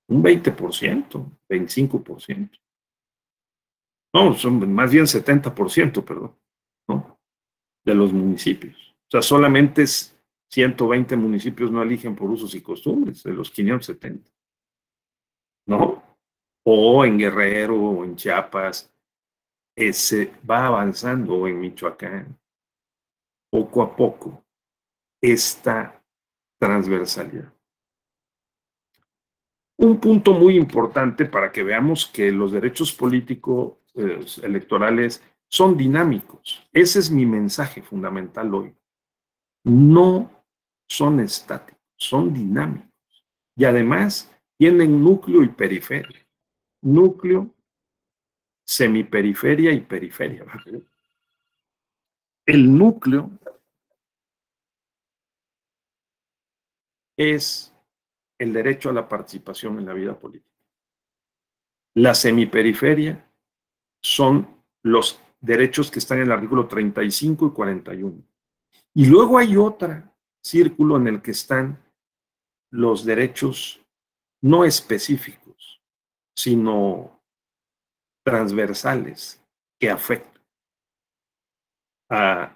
20%, 25%. No, son más bien 70%, perdón, ¿no? De los municipios. O sea, solamente 120 municipios no eligen por usos y costumbres, de los 570. ¿No? O en Guerrero, o en Chiapas, se va avanzando, o en Michoacán, poco a poco, esta transversalidad. Un punto muy importante para que veamos que los derechos políticos electorales son dinámicos. Ese es mi mensaje fundamental hoy. No son estáticos, son dinámicos. Y además tienen núcleo y periferia. Núcleo, semiperiferia y periferia. El núcleo es el derecho a la participación en la vida política. La semiperiferia son los derechos que están en el artículo 35 y 41. Y luego hay otro círculo en el que están los derechos no específicos, sino transversales que afectan a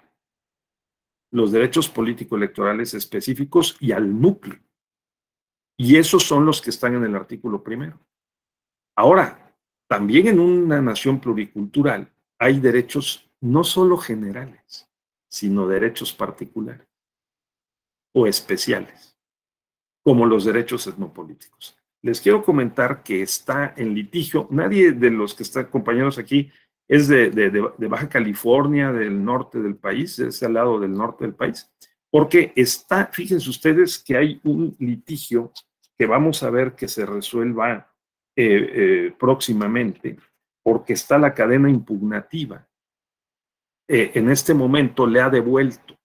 los derechos político-electorales específicos y al núcleo. Y esos son los que están en el artículo 1. Ahora, también en una nación pluricultural hay derechos no solo generales, sino derechos particulares o especiales, como los derechos etnopolíticos. Les quiero comentar que está en litigio, nadie de los que están compañeros aquí es de Baja California, del norte del país, de ese lado del norte del país, porque está, fíjense ustedes que hay un litigio que vamos a ver que se resuelva próximamente, porque está la cadena impugnativa. En este momento le ha devuelto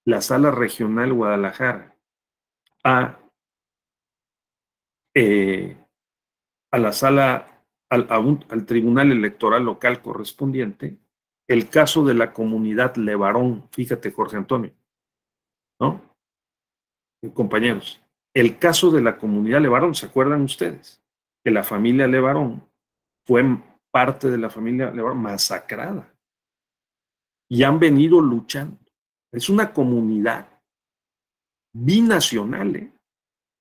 la Sala Regional Guadalajara al Tribunal Electoral Local correspondiente el caso de la comunidad Levarón. Fíjate, Jorge Antonio, ¿no? Compañeros, El caso de la comunidad Levarón, ¿se acuerdan ustedes? Que la familia Levarón fue parte de la familia Levarón masacrada. Y han venido luchando. Es una comunidad binacional,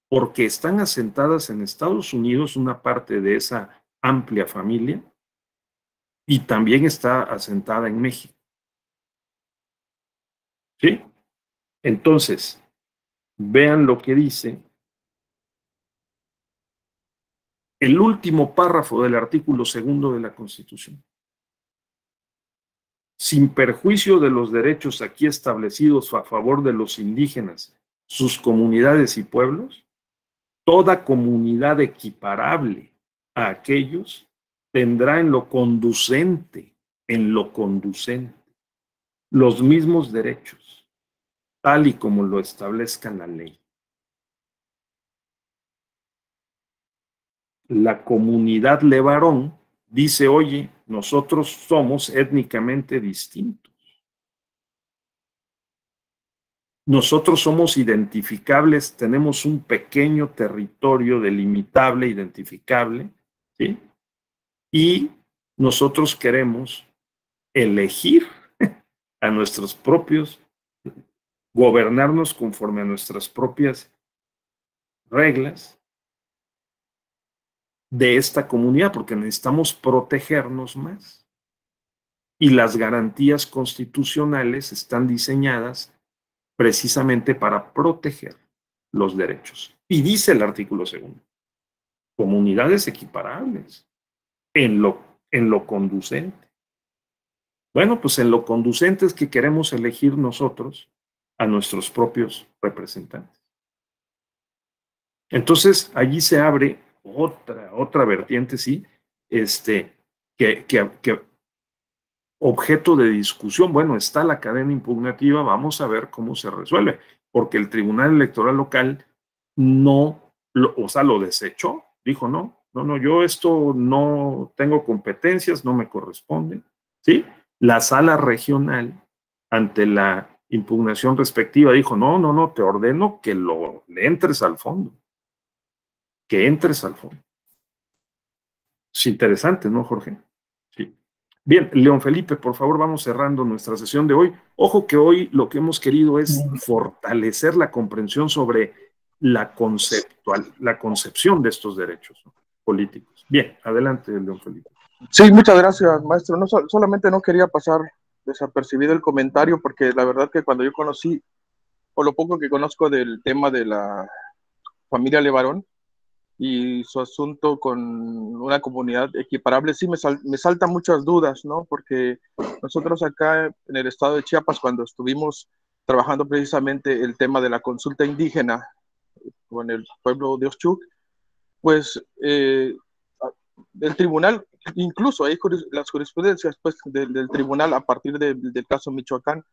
porque están asentadas en Estados Unidos, una parte de esa amplia familia, y también está asentada en México. ¿Sí? Entonces, vean lo que dice el último párrafo del artículo 2 de la Constitución. Sin perjuicio de los derechos aquí establecidos a favor de los indígenas, sus comunidades y pueblos, toda comunidad equiparable a aquellos tendrá en lo conducente, los mismos derechos, tal y como lo establezca la ley. La comunidad Levarón dice, oye, nosotros somos étnicamente distintos. Nosotros somos identificables, tenemos un pequeño territorio delimitable, identificable, ¿sí? Y nosotros queremos elegir a nuestros propios, gobernarnos conforme a nuestras propias reglas de esta comunidad, porque necesitamos protegernos más. Y las garantías constitucionales están diseñadas precisamente para proteger los derechos. Y dice el artículo 2, comunidades equiparables en lo conducente. Bueno, pues en lo conducente es que queremos elegir nosotros a nuestros propios representantes. Entonces, allí se abre otra vertiente, sí, que objeto de discusión. Bueno, está la cadena impugnativa, vamos a ver cómo se resuelve, porque el Tribunal Electoral Local no, lo desechó, dijo no, yo esto no tengo competencias, no me corresponde, ¿sí? La sala regional, ante la impugnación respectiva, dijo no, te ordeno que le entres al fondo, que entres al fondo. Es interesante, ¿no, Jorge? Sí. Bien, León Felipe, por favor, vamos cerrando nuestra sesión de hoy. Ojo que hoy lo que hemos querido es fortalecer la comprensión sobre la concepción de estos derechos, ¿no?, políticos. Bien, adelante, León Felipe. Sí, muchas gracias, maestro. No, solamente no quería pasar desapercibido el comentario, porque la verdad que cuando yo conocí, o lo poco que conozco del tema de la familia Levarón y su asunto con una comunidad equiparable, sí me saltan muchas dudas, ¿no? Porque nosotros acá en el estado de Chiapas, cuando estuvimos trabajando precisamente el tema de la consulta indígena con el pueblo de Oshchuk, pues el tribunal, incluso hay las jurisprudencias pues, del tribunal a partir del caso Michoacán,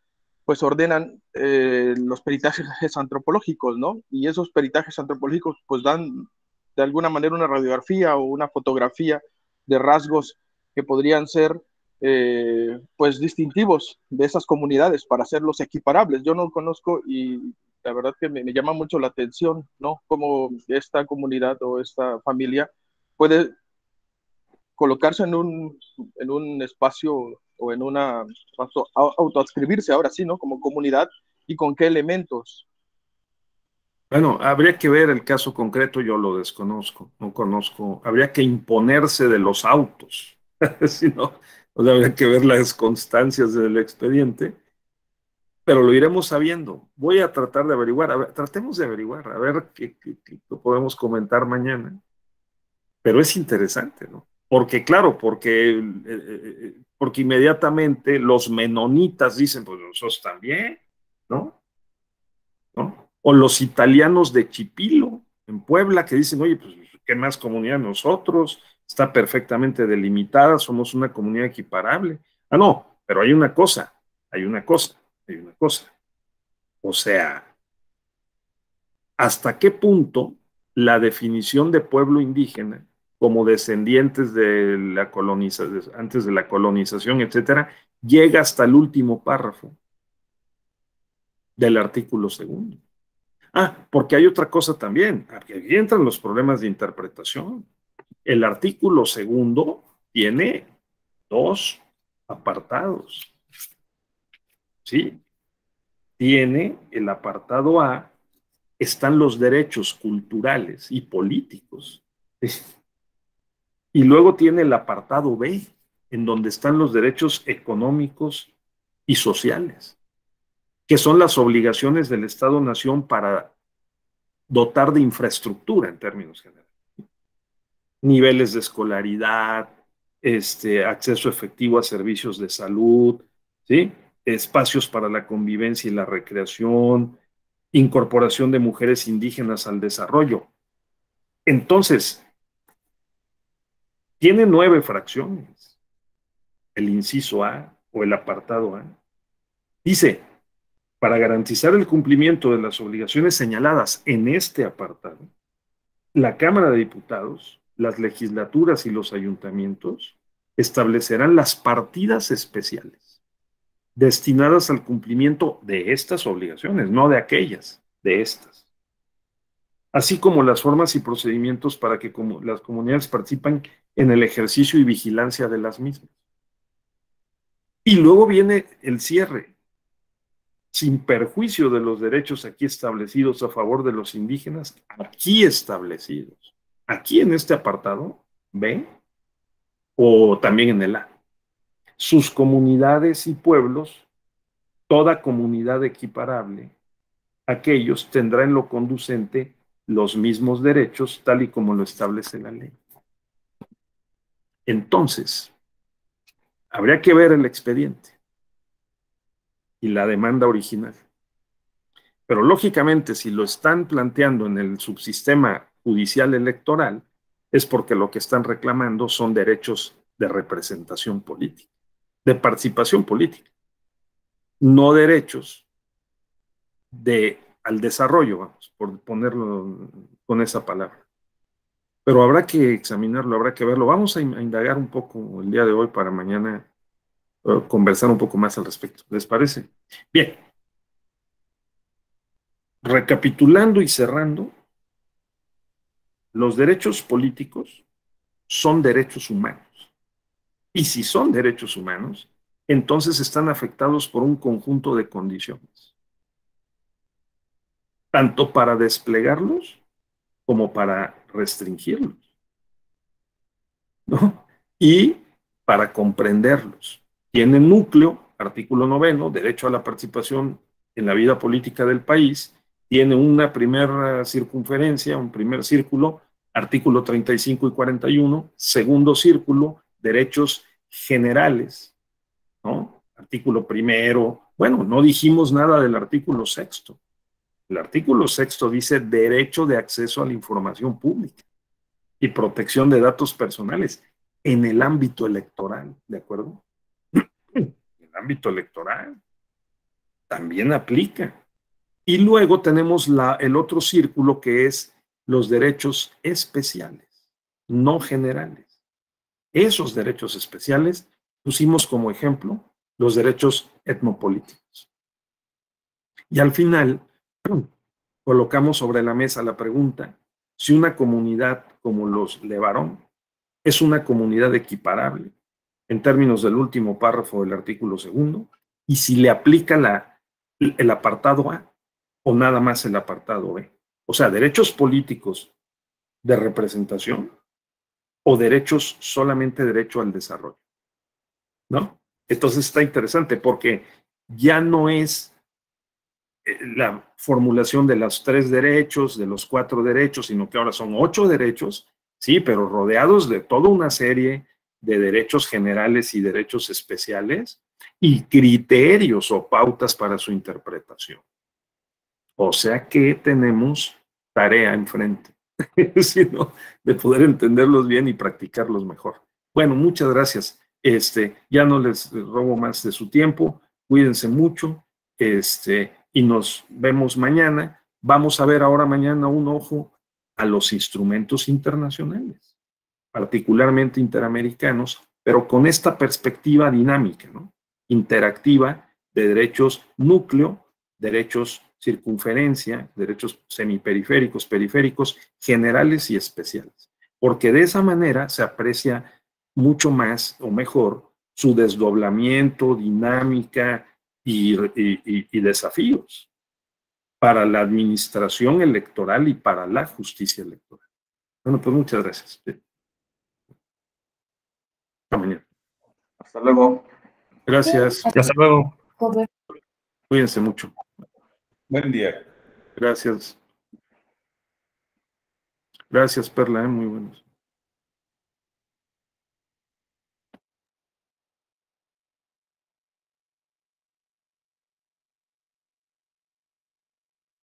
pues ordenan los peritajes antropológicos, ¿no? Y esos peritajes antropológicos pues dan de alguna manera una radiografía o una fotografía de rasgos que podrían ser pues distintivos de esas comunidades para hacerlos equiparables. Yo no conozco y la verdad que me llama mucho la atención, ¿no? Cómo esta comunidad o esta familia puede colocarse en un espacio o en una autoadscribirse ahora sí, ¿no? Como comunidad y con qué elementos. Bueno, habría que ver el caso concreto, yo lo desconozco, no conozco, habría que imponerse de los autos, si no, o sea, habría que ver las constancias del expediente, pero lo iremos sabiendo. Voy a tratar de averiguar, tratemos de averiguar, a ver qué podemos comentar mañana, pero es interesante, ¿no? Porque claro, porque inmediatamente los menonitas dicen, pues nosotros también, ¿no? O los italianos de Chipilo, en Puebla, que dicen, oye, pues, ¿qué más comunidad nosotros? Está perfectamente delimitada, somos una comunidad equiparable. Ah, no, pero hay una cosa. O sea, ¿hasta qué punto la definición de pueblo indígena como descendientes de la colonización, antes de la colonización, etcétera, llega hasta el último párrafo del artículo 2? Porque hay otra cosa también. Aquí entran los problemas de interpretación. El artículo 2 tiene 2 apartados. ¿Sí? Tiene el apartado A, están los derechos culturales y políticos. Y luego tiene el apartado B, en donde están los derechos económicos y sociales, que son las obligaciones del Estado-Nación para dotar de infraestructura en términos generales. Niveles de escolaridad, acceso efectivo a servicios de salud, ¿sí? Espacios para la convivencia y la recreación, incorporación de mujeres indígenas al desarrollo. Entonces, tiene 9 fracciones, el inciso A o el apartado A. Dice, para garantizar el cumplimiento de las obligaciones señaladas en este apartado, la Cámara de Diputados, las legislaturas y los ayuntamientos establecerán las partidas especiales destinadas al cumplimiento de estas obligaciones, no de aquellas, de estas. Así como las formas y procedimientos para que las comunidades participen en el ejercicio y vigilancia de las mismas. Y luego viene el cierre. Sin perjuicio de los derechos aquí establecidos a favor de los indígenas, aquí establecidos. Aquí en este apartado, B, o también en el A. Sus comunidades y pueblos, toda comunidad equiparable, aquellos tendrán en lo conducente los mismos derechos, tal y como lo establece la ley. Entonces, habría que ver el expediente y la demanda original. Pero lógicamente, si lo están planteando en el subsistema judicial electoral, es porque lo que están reclamando son derechos de representación política, de participación política, no derechos al desarrollo, vamos, por ponerlo con esa palabra. Pero habrá que examinarlo, habrá que verlo. Vamos a indagar un poco el día de hoy para mañana conversar un poco más al respecto. ¿Les parece? Bien. Recapitulando y cerrando, los derechos políticos son derechos humanos. Y si son derechos humanos, entonces están afectados por un conjunto de condiciones, tanto para desplegarlos como para restringirlos, ¿no? Y para comprenderlos. Tiene núcleo, artículo 9, derecho a la participación en la vida política del país, tiene una primera circunferencia, un primer círculo, artículo 35 y 41, segundo círculo, derechos generales, ¿no? Artículo primero, bueno, no dijimos nada del artículo 6. El artículo 6 dice derecho de acceso a la información pública y protección de datos personales en el ámbito electoral, ¿de acuerdo? El ámbito electoral también aplica. Y luego tenemos el otro círculo que es los derechos especiales, no generales. Esos derechos especiales pusimos como ejemplo los derechos etnopolíticos. Y al final colocamos sobre la mesa la pregunta si una comunidad como los Levarón es una comunidad equiparable en términos del último párrafo del artículo 2 y si le aplica el apartado A o nada más el apartado B. O sea, derechos políticos de representación o derechos, solamente derecho al desarrollo, ¿no? Entonces está interesante porque ya no es la formulación de los 3 derechos, de los 4 derechos, sino que ahora son 8 derechos, sí, pero rodeados de toda una serie de derechos generales y derechos especiales y criterios o pautas para su interpretación. O sea que tenemos tarea enfrente, sino de poder entenderlos bien y practicarlos mejor. Bueno, muchas gracias. Ya no les robo más de su tiempo. Cuídense mucho. Y nos vemos mañana. Vamos a ver ahora mañana un ojo a los instrumentos internacionales, particularmente interamericanos, pero con esta perspectiva dinámica, ¿no? Interactiva de derechos núcleo, derechos circunferencia, derechos semiperiféricos, periféricos, generales y especiales. Porque de esa manera se aprecia mucho más o mejor su desdoblamiento, dinámica y desafíos para la administración electoral y para la justicia electoral. Bueno, pues muchas gracias. Hasta mañana. Hasta luego. Gracias. Hasta luego. Cuídense mucho. Buen día. Gracias. Gracias, Perla, muy buenos.